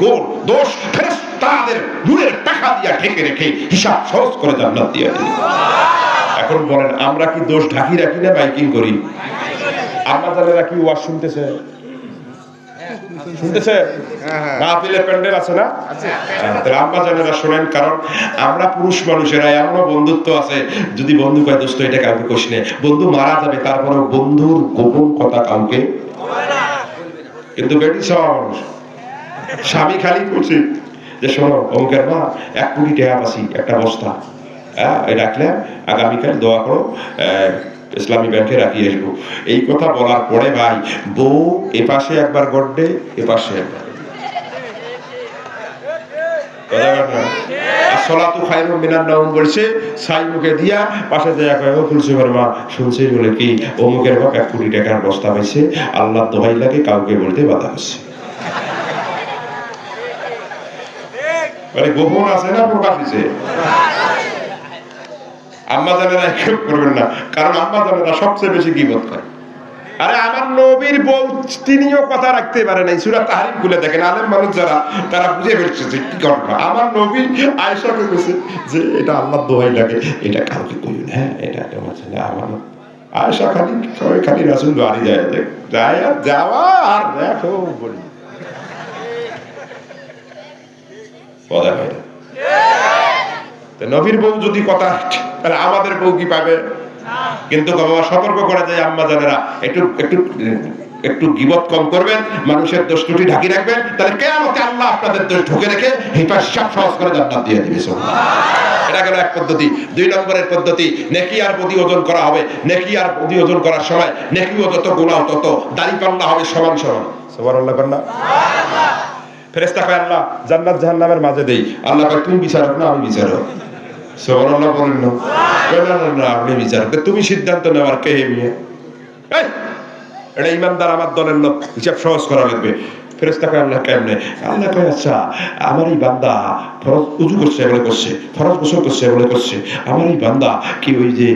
দোষ ফেরেশতাদের নূরের টাকা দিয়ে ঢেকে রেখে হিসাব সহজ করে জান্নাত দিয়ে দিবে। এখন বলেন আমরা কি দোষ ঢাকি রাখি না মাইকিং করি? আমরা যারা কি ওয়াজ শুনতেছে মাহফিলের প্যান্ডেল আছে না? আম্মা জানেরা শোনেন, কারণ আমরা পুরুষ মানুষেরা এমন বন্ধুত্ব আছে, যদি বন্ধু কয় দোস্ত এটা কাউকে কইস না, বন্ধু মারা যাবে তারপরে বন্ধুর গোপন কথা কাউকে। কিন্তু বেটি সব মানুষ স্বামী খালি করছে যে শোনো অঙ্কের মা 1 কোটি টাকা পাচ্ছি একটা বস্তা, রাখলাম, আগামীকাল দোয়া করো ইসলামী ব্যাংকে রাখি আসবো। এই কথা বলার পরে ভাই বউ এপাশে একবার গড্ডে, এপাশে একবার আসসালাতু খায়রুম মিনান নাওম বলছে, ছাই মুখে দিয়া পাশে যায় কয় ও কুলসুমের মা শুনছি বলে কি অমুকের বাপ 1 কোটি টাকার বস্তা পাইছে, আল্লাহ দোহাই লাগে কাউকে বলতে বাধা হচ্ছে। মানে গোপন আছে না প্রকাশ হয়েছে? আম্মা জানেরা কেউ করবেন না, কারণ আম্মা জানেরা সবচেয়ে বেশি গীবত করে। আরে আমার নবীর বউ তিনিও কথা রাখতে পারে নাই। সূরা তাহরিম খুলে দেখেন, আলেম মানুষ যারা তারা বুঝে ফেলছে যে কি ঘটনা। আমার নবী আয়েশাকে কইছে যে এটা আল্লাহর দোহাই লাগে এটা কাউকে কইও না, হ্যাঁ এটা তোমার ছেলে। আমার আয়েশা খালি রাসূল বাড়ি যায় আর যাওয়া আর দেখো বলি কথা হয় না। নবীর বউ যদি কথা, তাহলে আমাদের বউ কি পাবে? কিন্তু বাবা সতর্ক করা যায় আম্মা জানেরা, একটু একটু একটু গীবত কম করবেন, মানুষের দোষ ত্রুটি ঢাকি রাখবেন, তাহলে কিয়ামতে আল্লাহ আপনাদের দোষ ঢুকে রেখে হিসাব সহজ করে জান্নাত দিয়ে দিবে। এটা গেল এক পদ্ধতি। 2 নম্বরের পদ্ধতি, নেকি আর বদি ওজন করা হবে। নেকি আর বদি ওজন করার সময় নেকিও যত গুনাহ তত, দাড়িপাল্লা হবে সমান সমান। সুবহানাল্লাহ কন্না ফেরেশতা কয় আল্লাহ জান্নাত জাহান্নামের মাঝে দেই। আল্লাহ কয় তুমি বিচারক না আমি বিচারক। সুবহানাল্লাহ বলেন না? না আপনি বিচারক, তুমি সিদ্ধান্ত নেওয়ার কে মিয়া? এটা ইমানদার আমার দলের লোক, হিসাব সহজ করা লাগবে। ফেরেশতা কয় আল্লাহ কেমনে? আল্লাহ কয় আচ্ছা আমার এই বান্দা ফরজ উযু করছে বলে করছে, ফরজ গোসল করছে বলে করছে, আমার এই বান্দা কি ওই যে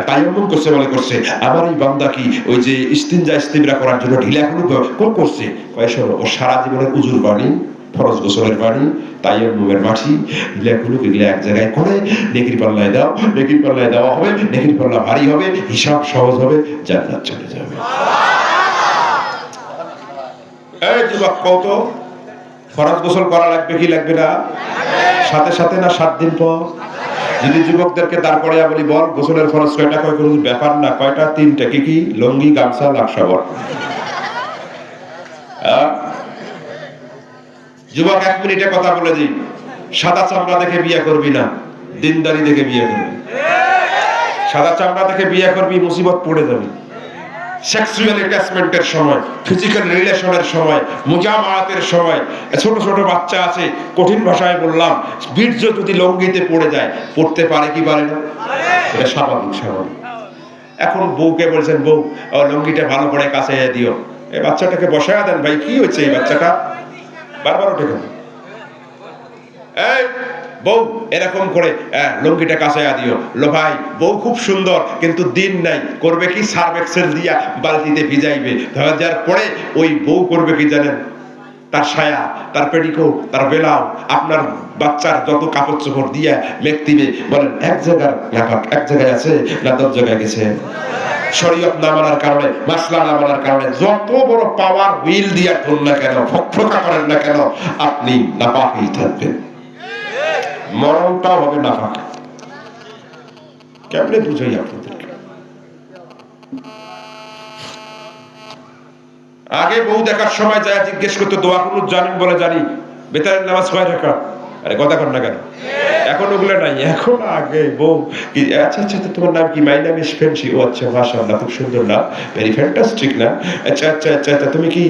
তায়াম্মুম করছে বলে করছে, আমার এই বান্দা কি ওই যে ইস্তিনজা ইস্তিবরা করার জন্য ঢিলাগুলো করছে। কয় শোনো ও সারা জীবনের উযুর পানি, ফরজ গোসলের পানি, তায়াম্মুমের মাটি এগুলো এক জায়গায় করে নেকির পাল্লায় দাও, নেকির পাল্লায় দেওয়া হবে, নেকির পাল্লা ভারী হবে, হিসাব সহজ হবে, জান্নাত চলে যাবে। এই যুবক কত ফরজ গোসল করা লাগবে কি লাগবে না? সাথে সাথে না 7 দিন পর? যদি যুবকদেরকে দাঁড় করিয়া বলি বল গোসলের ফরজ কয়টা, কয় কোনো ব্যাপার না, কয়টা? 3টা। কি কি? লুঙ্গি, গামছা, লাকসাবর। যুবক 1 মিনিটে কথা বলে দিই, সাদা চামড়া দেখে বিয়ে করবি না, দিনদারি দেখে বিয়ে করবি। সাদা চামড়া দেখে বিয়ে করবি, মুসিবত পড়ে যাবে। সেক্সুয়াল অ্যাটাচমেন্টের সময়, ফিজিক্যাল রিলেশনের সময়, মুজামাআতের সময়, ছোট ছোট বাচ্চা আছে, কঠিন ভাষায় বললাম, বীর্য যদি লঙ্গিতে পড়ে যায়, পড়তে পারে কি পারে না? এটা স্বাভাবিক স্বাভাবিক। এখন বউকে বলছেন বউ লঙ্গিটা ভালো করে কাছে দিও, এই বাচ্চাটাকে বসায়া দেন। ভাই কি হচ্ছে এই বাচ্চাটা বারবার ওঠে কেন? এই বউ এরকম করে লঙ্গিটা কাছে দিও। লো ভাই বউ খুব সুন্দর কিন্তু দিন নাই, করবে কি সার্ফ এক্সেল দিয়া বালতিতে ভিজাইবে, যার পরে ওই বউ করবে কি জানেন? তার সায়া, তার পেটিকোট, তার বেলাও, আপনার বাচ্চার যত কাপড় চোপড় দিয়া মেকতিবে। বলেন এক জায়গায় এক জায়গায় আছে না 10 জায়গায় গেছে? শরীয়ত না মানার কারণে, মাসলা না মানার কারণে যত বড় পাওয়ার হুইল দিয়া ধরুন না কেন, ফকফকা করেন না কেন, আপনি নাপাকই থাকবেন, মরণটাও হবে নাপাক। কেমনে বুঝাই আপনাদেরকে? আগে বউ দেখার সময় যায় জিজ্ঞেস করতো দোয়া কুনুত জানেন? বলে জানি। বেতারের নামাজ কয় রাকাত? আরে কথা কর না কেন? এখন ওগুলো নাই। এখন আগে বউ কি আচ্ছা আচ্ছা তোমার নাম কি? My name is Fancy. ও আচ্ছা মাশাআল্লাহ খুব সুন্দর নাম, ভেরি ফ্যান্টাস্টিক না? আচ্ছা আচ্ছা আচ্ছা তুমি কি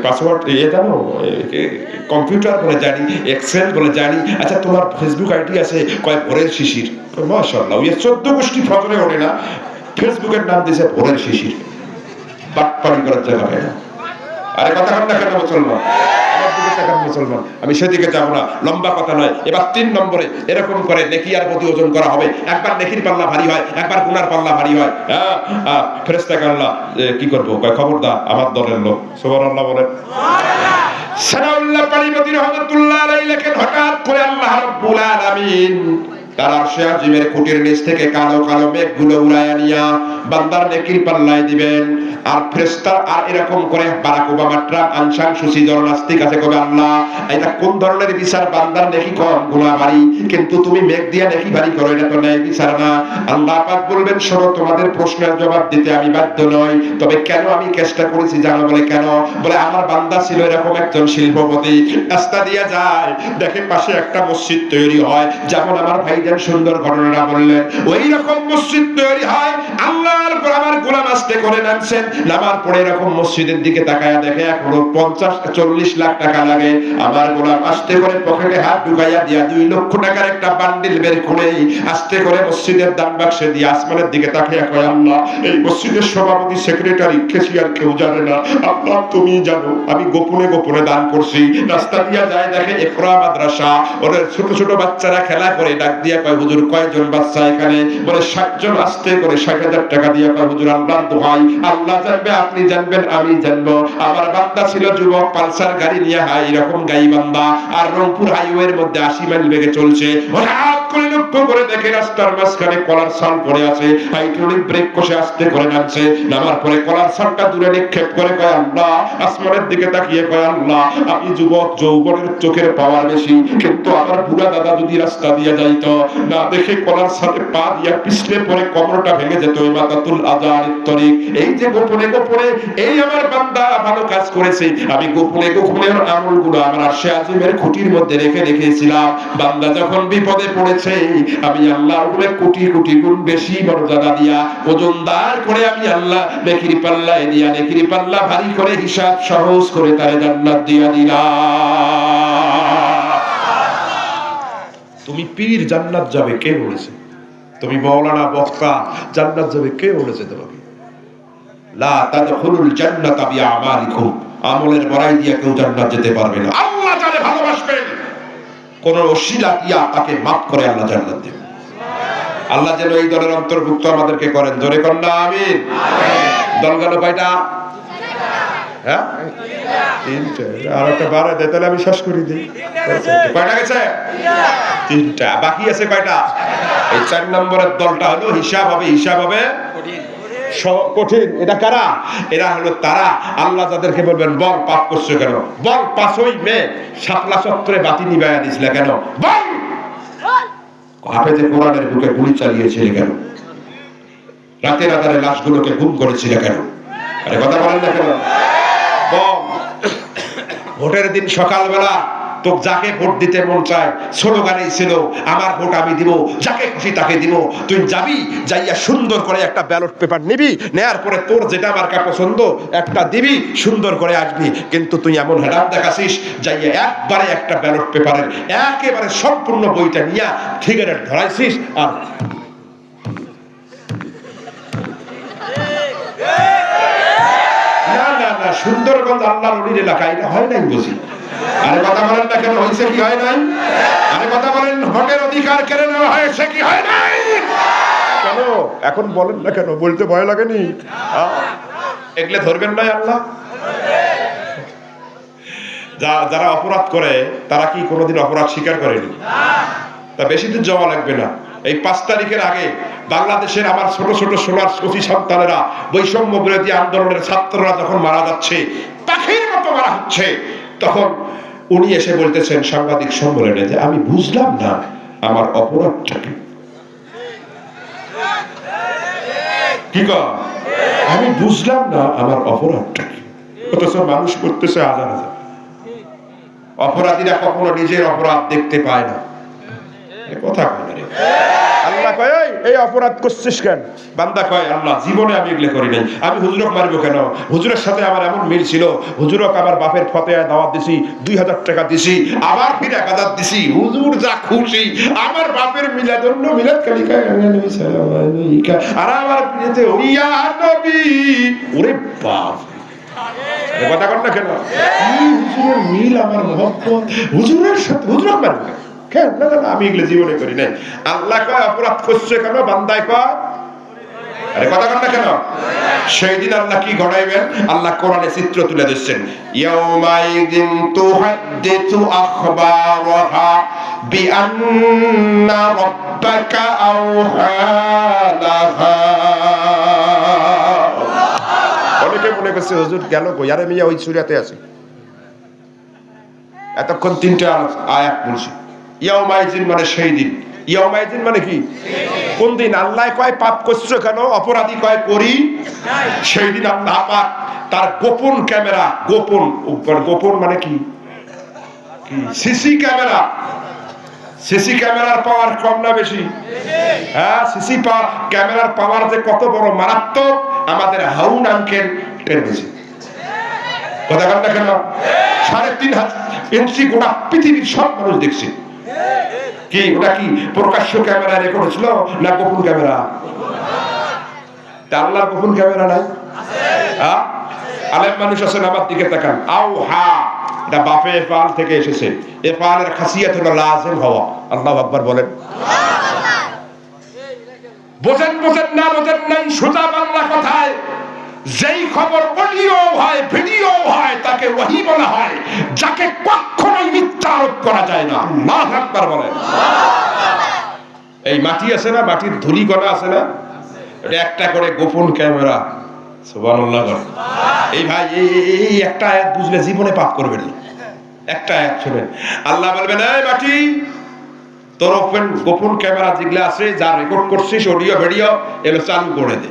পাসওয়ার্ড জানো? কম্পিউটার বলে জানি, এক্সেল বলে জানি। আচ্ছা তোমার ফেসবুক আইডি আছে? কয় ভোরের শিশির। মাশাআল্লাহ ওই 14 গোষ্ঠী ফজরে ওঠে না, ফেসবুকের নাম দিয়েছে ভোরের শিশির। বাটপাড়ি করার জায়গা পায় না। আরে কথা কর না কেন মুসলমান? মুসলমান আমি সেদিকে যাব না, লম্বা কথা নয়। এবার 3 নম্বরে এরকম করে নেকি আর বদি ওজন করা হবে। একবার নেকির পাল্লা ভারী হয়, একবার গুনার পাল্লা ভারী হয়। ফেরেশতাকে আল্লাহ কি করবো? কয় খবরদার আমার দলের লোক। সুবহানাল্লাহ বলেন। সানাউল্লাহ পানিপতি রহমাতুল্লাহ আলাইহি লেখেন হঠাৎ করে আল্লাহ রাব্বুল আলামিন তার আরশে আজিমের খুঁটির নিচ থেকে কালো কালো মেঘগুলো উড়াইয়া নিয়া বান্দার নেকির পাল্লায় দিবেন। আর ফেরেশতা আর এরকম করে বারাক ওবামা, ট্রাম্প, আনসাং সুচি যারা নাস্তিক আছে কবে আল্লাহ এটা কোন ধরনের বিচার? বান্দার নেকি কম গুনাহ ভারী, কিন্তু তুমি মেঘ দিয়া নেকি ভারী করো, এটা তো ন্যায় বিচার না। আল্লাহ পাক বলবেন শোনো, তোমাদের প্রশ্নের জবাব দিতে আমি বাধ্য নই, তবে কেন আমি চেষ্টা করেছি জানো? বলে কেন? বলে আমার বান্দা ছিল এরকম একজন শিল্পপতি, রাস্তা দিয়ে যায় দেখে পাশে একটা মসজিদ তৈরি হয়, যেমন আমার ভাইজান সুন্দর ঘটনাটা বললেন, ওই রকম মসজিদ তৈরি হয়। আল্লাহর পর আমার গোলাম আস্তে করে নামছেন, নামার পরে এরকম মসজিদের দিকে তাকায়া দেখে এখনো 50-40 লাখ টাকা লাগে। আমার গোলাম আস্তে করে পকেটে হাত ঢুকাইয়া দিয়া 2 লক্ষ টাকার একটা বান্ডিল বের করে আস্তে করে মসজিদের দান বাক্সে দিয়ে আসমানের দিকে তাকিয়ে কয়, আল্লাহ এই মসজিদের সভাপতি, সেক্রেটারি, ক্যাশিয়ার কেউ জানে না, আল্লাহ তুমি জানো, আমি গোপনে গোপনে দান করছি। রাস্তা দিয়া যায় দেখে ইকরা মাদ্রাসা, ওদের ছোট ছোট বাচ্চারা খেলা করে, ডাক দিয়া কয়, হুজুর কয়জন বাচ্চা এখানে? বলে 60 জন। আস্তে করে 60,000 টাকা দিয়া কয়, হুজুর আল্লাহর দোহাই, আল্লাহ জানবে, আপনি জানবেন, আমি জানবো, আমার বান্দা ছিল যুবক, পালসার গাড়ি নিয়ে হাই এরকম গাই বান্দা, আর রংপুর হাইওয়ের মধ্যে 80 মাইল বেগে চলছে। হঠাৎ করে লক্ষ্য করে দেখে রাস্তার মাঝখানে কলার সাল পড়ে আছে, হাইড্রোলিক ব্রেক কষে আস্তে করে নামছে, নামার পরে কলার সালটা দূরে নিক্ষেপ করে কয়, আল্লাহ, আসমানের দিকে তাকিয়ে কয়, আল্লাহ আমি যুবক, যৌবনের চোখের পাওয়ার বেশি, কিন্তু আমার বুড়া দাদা যদি রাস্তা দিয়ে যাইতো, না দেখে কলার সাথে পা দিয়া পিছলে পরে কোমরটা ভেঙে যেত। মাতাতুল আজানিত তরিক, এই যে গোপনে গোপনে এই আমার বান্দা ভালো কাজ করেছে, আমি গোপনে গোপনে আমলগুলো আমার আরশে আজিমের খুঁটির মধ্যে রেখে রেখেছিলাম। বান্দা যখন বিপদে পড়েছে, আমি আল্লাহর উপরে কোটি কোটি গুণ বেশি মর্যাদা দিয়া ওজনদার করে আমি আল্লাহ নেকির পাল্লায় দিয়া নেকির পাল্লা ভারী করে হিসাব সহজ করে তারে জান্নাত দিয়া দিলাম। তুমি পীর জান্নাত যাবে কে বলেছে? তুমি মাওলানা বক্তা জান্নাত যাবে কে বলেছে তোমাকে? লা তাদখুলুল জান্নাতা বিআমালিকুম, আমলের বড়াই দিয়ে কেউ জান্নাত যেতে পারবে না। আল্লাহ যারে ভালোবাসবেন কোন ওসিলা দিয়া তাকে maaf করে আল্লাহ জান্নাত দেবেন। আল্লাহ যেন এই দলের অন্তর্ভুক্ত আমাদেরকে করেন, জোরে কোন না আমিন। দল গেল কয়টা? হ্যাঁ, 3টা। আর একটা বাড়া দেয় তাহলে আমি শেষ করে দিই। কয়টা গেছে? 3টা। বাকি আছে কয়টা? এই 4 নম্বরের দলটা হলো হিসাব হবে, হিসাব হবে কঠিন। এটা কারা? এরা হলো তারা, আল্লাহ যাদেরকে বলবেন বল পাপ করছো কেন? বল 5ই মে শাপলা চত্বরে বাতি নিভাইয়া দিছিল কেন? বল হাফেজে কোরআনের বুকে গুলি চালিয়েছিল কেন? রাতের আধারে লাশগুলোকে গুম করেছিল কেন? আরে কথা বলেন না কেন? বল ভোটের দিন সকালবেলা তো যাকে ভোট দিতে মন চায় স্লোগানই ছিল, আমার ভোট আমি দিব, যাকে খুশি তাকে দিব। তুই যাবি, যাইয়া সুন্দর করে একটা ব্যালট পেপার নিবি, নেয়ার পরে তোর যেটা মার্কা পছন্দ একটা দিবি, সুন্দর করে আসবি। কিন্তু তুই এমন হেডাম দেখাছিস, যাইয়া একবারে একটা ব্যালট পেপারের একেবারে সম্পূর্ণ বইটা নিয়া সিগারেট ধরাইছিস। আর না না না, সুন্দরগঞ্জ আল্লাহর ওলির এলাকা, এটা হয় নাই বুঝি। আরে কথা বলেন না কেন? হয়েছে কি হয় নাই? আরে কথা বলেন, ভোটের অধিকার কেড়ে নেওয়া হয়েছে কি হয় নাই? কেন এখন বলেন না কেন? বলতে ভয় লাগেনি? এগুলো ধরবেন না আল্লাহ? যারা অপরাধ করে তারা কি কোনোদিন অপরাধ স্বীকার করেনি? তা বেশি দিন যাওয়া লাগবে না, এই 5 তারিখের আগে বাংলাদেশের আমার ছোট ছোট সোনার কচি সন্তানেরা, বৈষম্য বিরোধী আন্দোলনের ছাত্ররা যখন মারা যাচ্ছে, পাখির মতো মারা হচ্ছে, তখন উনি এসে বলতেছেন সাংবাদিক সম্মেলনে যে আমি বুঝলাম না আমার অপরাধটা কি। কি কর? আমি বুঝলাম না আমার অপরাধটা কি। অথচ মানুষ করতেছে হাজার হাজার। অপরাধীরা কখনো নিজের অপরাধ দেখতে পায় না। কথা কয় না। আল্লাহ কয় এই অপরাধ করছিস কেন? বান্দা কয় আল্লাহ জীবনে আমি এগুলো করি নাই, আমি হুজুরক মারবো কেন? হুজুরের সাথে আমার এমন মিল ছিল, হুজুরক আমার বাপের ফতেয়া দাওয়াত দিছি, 2000 টাকা দিছি, আবার ফিরে 1000 দিছি, হুজুর যা খুশি। আমার বাপের মিলাদ অন্য মিলাদ খালি খায় আর আমার বিয়েতে ইয়া নবী। ওরে বাপ, কথা কর না কেন? হুজুরের মিল, আমার মহব্বত, হুজুরের সাথে হুজুরক মারবো কেন? আমি এগুলো জীবনে করি নাই। আল্লাহ কয় অপরাধ করছে কেন? বান্দায় কয় আরে কথা কর না কেন? সেই দিন আল্লাহ কি ঘটাইবেন? আল্লাহ কোরআনে চিত্র তুলে দিচ্ছেন, ইয়াউমাইযিন তুহাদ্দিসু আখবারাহা বিআন্না রাব্বাকা আওহা লাহা। মনে করছে হুজুর গেল কই, আরে মিয়া ওই সূরাতে আছে। এতক্ষণ তিনটা আয়াত বলছি। ইয়াউমাইজিন মানে সেই দিন। ইয়াউমাইজিন মানে কি? কোন দিন? আল্লাহ কয় পাপ করছো কেন, অপরাধী কয় করি সেই দিন আল্লাহ পাক তার গোপন ক্যামেরা, গোপন মানে কি? CC camera. সিসি ক্যামেরার পাওয়ার কম না বেশি? হ্যাঁ, সিসি ক্যামেরার পাওয়ার যে কত বড় মারাত্মক আমাদের হারুন আঙ্কেল টের বেশি। কথা বল না কেন? 3.5 ইঞ্চি গোটা পৃথিবীর সব মানুষ দেখছে। কি ওটা কি প্রকাশ্য ক্যামেরা রেকর্ড ছিল না গোপন ক্যামেরা? আল্লাহর গোপন ক্যামেরা নাই? হ্যাঁ, আলেম মানুষ আছেন, আমার দিকে তাকান। আও হা, এটা বাফে এফআল থেকে এসেছে। এফআলের খাসিয়াত হলো লাজিম হওয়া। আল্লাহু আকবার বলেন। বোঝেন না বোঝেন নাই, সোজা বাংলা কথায় যেই খবর অডিও হয়, ভিডিও হয়, তাকে ওহী বলা হয়, যাকে কখনোই মিথ্যা আরোপ করা যায় না। আল্লাহু আকবার বলেন। এই মাটি আছে না, মাটির ধুলি কণা আছে না, এটা একটা করে গোপন ক্যামেরা। সুবহানাল্লাহ। এই ভাই এই একটা আয়াত বুঝলে জীবনে পাপ করবেন না। একটা আয়াত শুনেন, আল্লাহ বলবেন এই মাটি, তোর গোপন ক্যামেরা যেগুলো আছে, যা রেকর্ড করছিস অডিও ভিডিও, এগুলো চালু করে দে।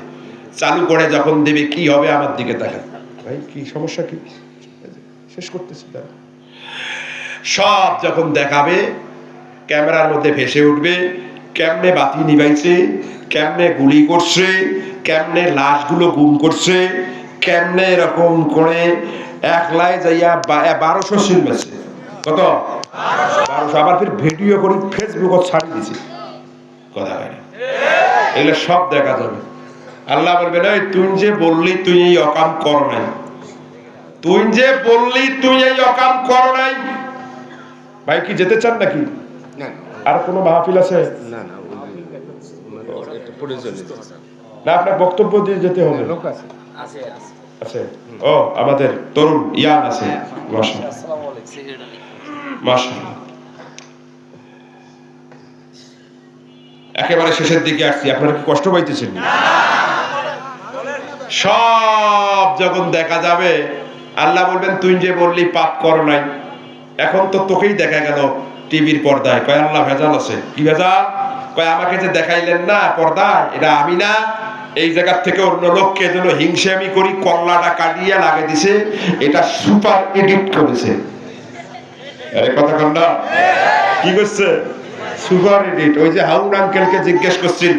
চালু করে যখন দেবে কি হবে, আমার দিকে তাকান। ভাই কি সমস্যা কি? শেষ করতেছি। সব যখন দেখাবে, ক্যামেরার মধ্যে ভেসে উঠবে কেমনে বাতি নিভাইছে, কেমনে গুলি করছে, কেমনে লাশগুলো গুম করছে, কেমনে এরকম করে একলাই যাইয়া 1200 সিল মেছে। কত? 1200। আবার ফির ভিডিও করে ফেসবুকে ছাড়ি দিছে। কথা হয় না? এগুলো সব দেখা যাবে। আল্লাহ বলবেন এই তুই যে বললি তুই এই অকাম কর নাই, তুই যে বললি তুই এই অকাম কর নাই। ভাই কি যেতে চান নাকি? আর কোনো মাহফিল আছে? না, আপনার বক্তব্য দিয়ে যেতে হবে। লোক আছে? আছে। ও, আমাদের তরুণ ইয়ান আছে। মাশাআল্লাহ। একেবারে শেষের দিকে আসছি, আপনারা কি কষ্ট পাইতেছেন? সব যখন দেখা যাবে, আল্লাহ বলবেন তুই যে বললি পাপ করো নাই, এখন তো তোকেই দেখা গেল টিভির পর্দায়। কয় আল্লাহ ভেজাল আছে। কি ভেজাল? কয় আমাকে যে দেখাইলেন না পর্দায়, এটা আমি না, এই জায়গা থেকে অন্য লোককে যেন হিংসে আমি করি, কল্লাটা কাটিয়ে লাগে দিছে, এটা সুপার এডিট করেছে। আরে কথা কন না, কি করছে? Super edit. ওই যে হারুন আঙ্কেলকে জিজ্ঞেস করছেন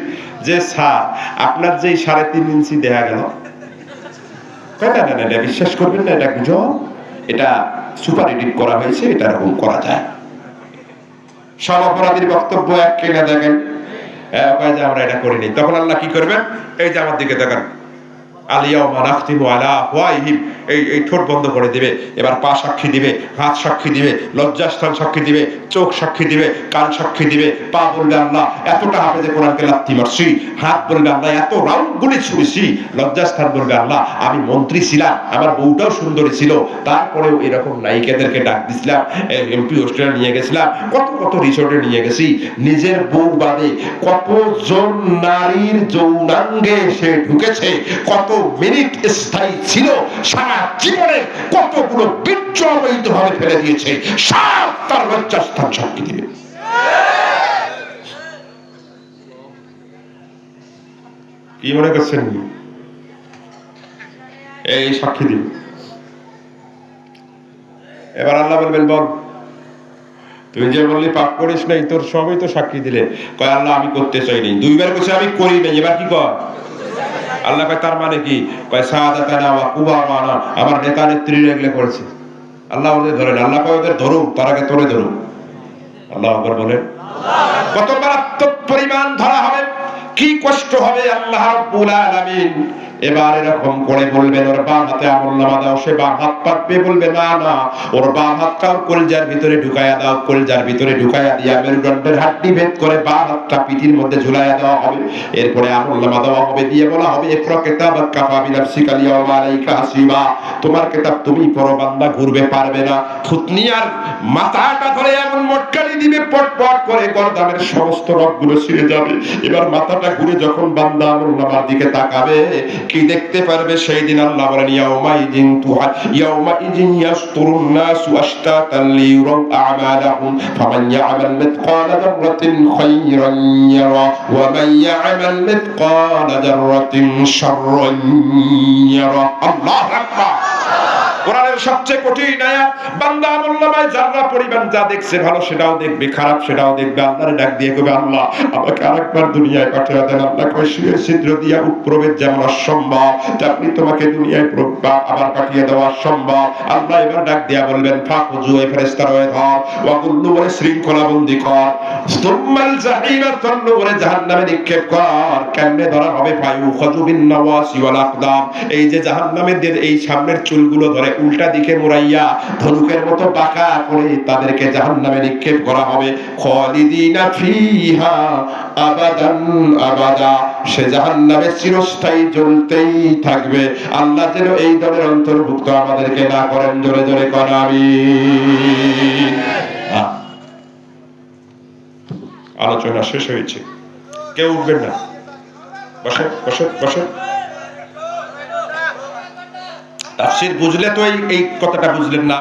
যে স্যার আপনার যে 3.5 ইঞ্চি দেখা গেল, না বিশ্বাস করবেন না, এটা গুজব, এটা সুপার এডিট করা হয়েছে, এটা এরকম করা যায়। সব অপরাধীর বক্তব্য এক কেনা দেখেন, আমরা এটা করিনি। তখন আল্লাহ কি করবেন? এই যে আমার দিকে দেখেন, আলিয়াউমা নাখতিমু আলা আফওয়াহিহিম, এই ঠোঁট বন্ধ করে দিবে। এবার পা সাক্ষী দিবে, হাত সাক্ষী দিবে, লজ্জাস্থান সাক্ষী দিবে, চোখ সাক্ষী দিবে, কান সাক্ষী দিবে, পা বলবে আল্লাহ এতটা হাফেজে কোরআনকে লাথি মারছি, হাত বলবে আল্লাহ এত রাউন্ড গুলি ছুঁড়েছি, লজ্জাস্থান বলবে আল্লাহ আমি মন্ত্রী ছিলাম, আমার বউটাও সুন্দরী ছিল, তারপরেও এরকম নায়িকাদেরকে ডাক দিছিলাম, এমপি হোস্টেলে নিয়ে গেছিলাম, কত রিসোর্টে নিয়ে গেছি, নিজের বউ বাদে কতজন নারীর যৌনাঙ্গে সে ঢুকেছে, কত মিনিট স্থায়ী ছিল, সারা জীবনে কতগুলো বীর্য অবৈধভাবে ফেলে দিয়েছে, সব তার লজ্জাস্থান সাক্ষী দিবে। কি মনে করছেন? এই সাক্ষী দিবে। এবার আল্লাহ বলবেন বল তুই যে বললি পাপ করিস নাই, তোর সবই তো সাক্ষী দিলে। কয় আল্লাহ আমি করতে চাইনি, 2 বার বলছে আমি করি নাই, এবার কি কর? আল্লাহ কয় তার মানে কি? কয় সাদাতানা ওয়া কুবারানা, আমার নেতা নেত্রীরা এগুলো করেছে। আল্লাহ ওদের ধরেন, আল্লাহ কয় ওদের ধরুক, তার আগে তোরে ধরুক। আল্লাহ আকবার বলেন। কত মারাত্মক পরিমাণ ধরা হবে, কি কষ্ট হবে আল্লাহ রাব্বুল আলামিন এবার এরকম করে বলবেন ওর বাম হাতে আমলনামা দাও, সে বাম হাত পাতবে, বলবে না না, ওর বাম হাতটা কলজার ভিতরে ঢুকায়া দাও, কলজার ভিতরে ঢুকায়া দিয়া মেরুদণ্ডের হাড্ডি ভেদ করে বাম হাতটা পিঠির মধ্যে ঝুলাইয়া দেওয়া হবে। এরপরে আমলনামা দেওয়া হবে, দিয়ে বলা হবে ইকরা কিতাবাক কাফা বিনাফসিকা আল-ইয়াওমা আলাইকা হাসিবা, তোমার কিতাব তুমি পড়ো বান্দা, ঘুরবে পারবে না। থুতনিয়ার মাথাটা ধরে এমন মটকানি দিবে, পটপট করে গর্দানের সমস্ত রগগুলো ছিঁড়ে যাবে। এবার মাথাটা ঘুরে যখন বান্দা আমলনামার দিকে তাকাবে, কি দেখতে পারবে সেই দিন? আল্লাহ বলেন ইয়াউমাইযিন ইয়াসতুরুন নাসু আশতাতান লিয়ুরাউ আ'মালাহুম ফামান ইয়া'মাল মিথকালা যাররাতিন খায়রান ইয়ারা ওয়া মান ইয়া'মাল মিথকালা যাররাতিন শাররান ইয়ারা। আল্লাহু আকবার। কোরআনের সবচেয়ে কঠিন আয়াত। বান্দা আমলনামায় যারা পরিমাণ যা দেখছে ভালো সেটাও দেখবে, খারাপ সেটাও দেখবে। আল্লাহরে ডাক দিয়ে কবে, আল্লাহ আমাকে আরেকবার দুনিয়ায় পাঠিয়ে দেন। আল্লাহ কয় শুয়ে ছিদ্র দিয়া প্রবেশ যেমন অসম্ভব, আপনি তোমাকে দুনিয়ায় আবার পাঠিয়ে দেওয়া সম্ভব। আল্লাহ এবার ডাক দিয়া বলবেন ফাখুযু, এই ফেরেশতারা ধর ওয়া কুল্লু বলে শৃঙ্খলা বন্দী কর, সুম্মাল জাহিমা তল্লু বলে জাহান্নামে নিক্ষেপ কর। কেমনে ধরা হবে? ফায়ুখাযু বিন নাওয়াসি ওয়াল আকদাম, এই যে জাহান্নামের এই সামনের চুলগুলো ধরে উল্টা দিকে মুড়াইয়া ধনুকের মতো বাঁকা করে তাদেরকে জাহান্নামে নিক্ষেপ করা হবে। খালিদিনা ফিহা আবাদান আবাদা, সে জাহান্নামে চিরস্থায়ী জ্বলতেই থাকবে। আল্লাহ যেন এই দলের অন্তর্ভুক্ত আমাদেরকে না করেন। জোরে জোরে করেন আমিন। আলোচনা শেষ হয়েছে, কেউ উঠবেন না, বসে বসে বসে। তাফসীর বুঝলে তো এই কথাটা বুঝলেন না।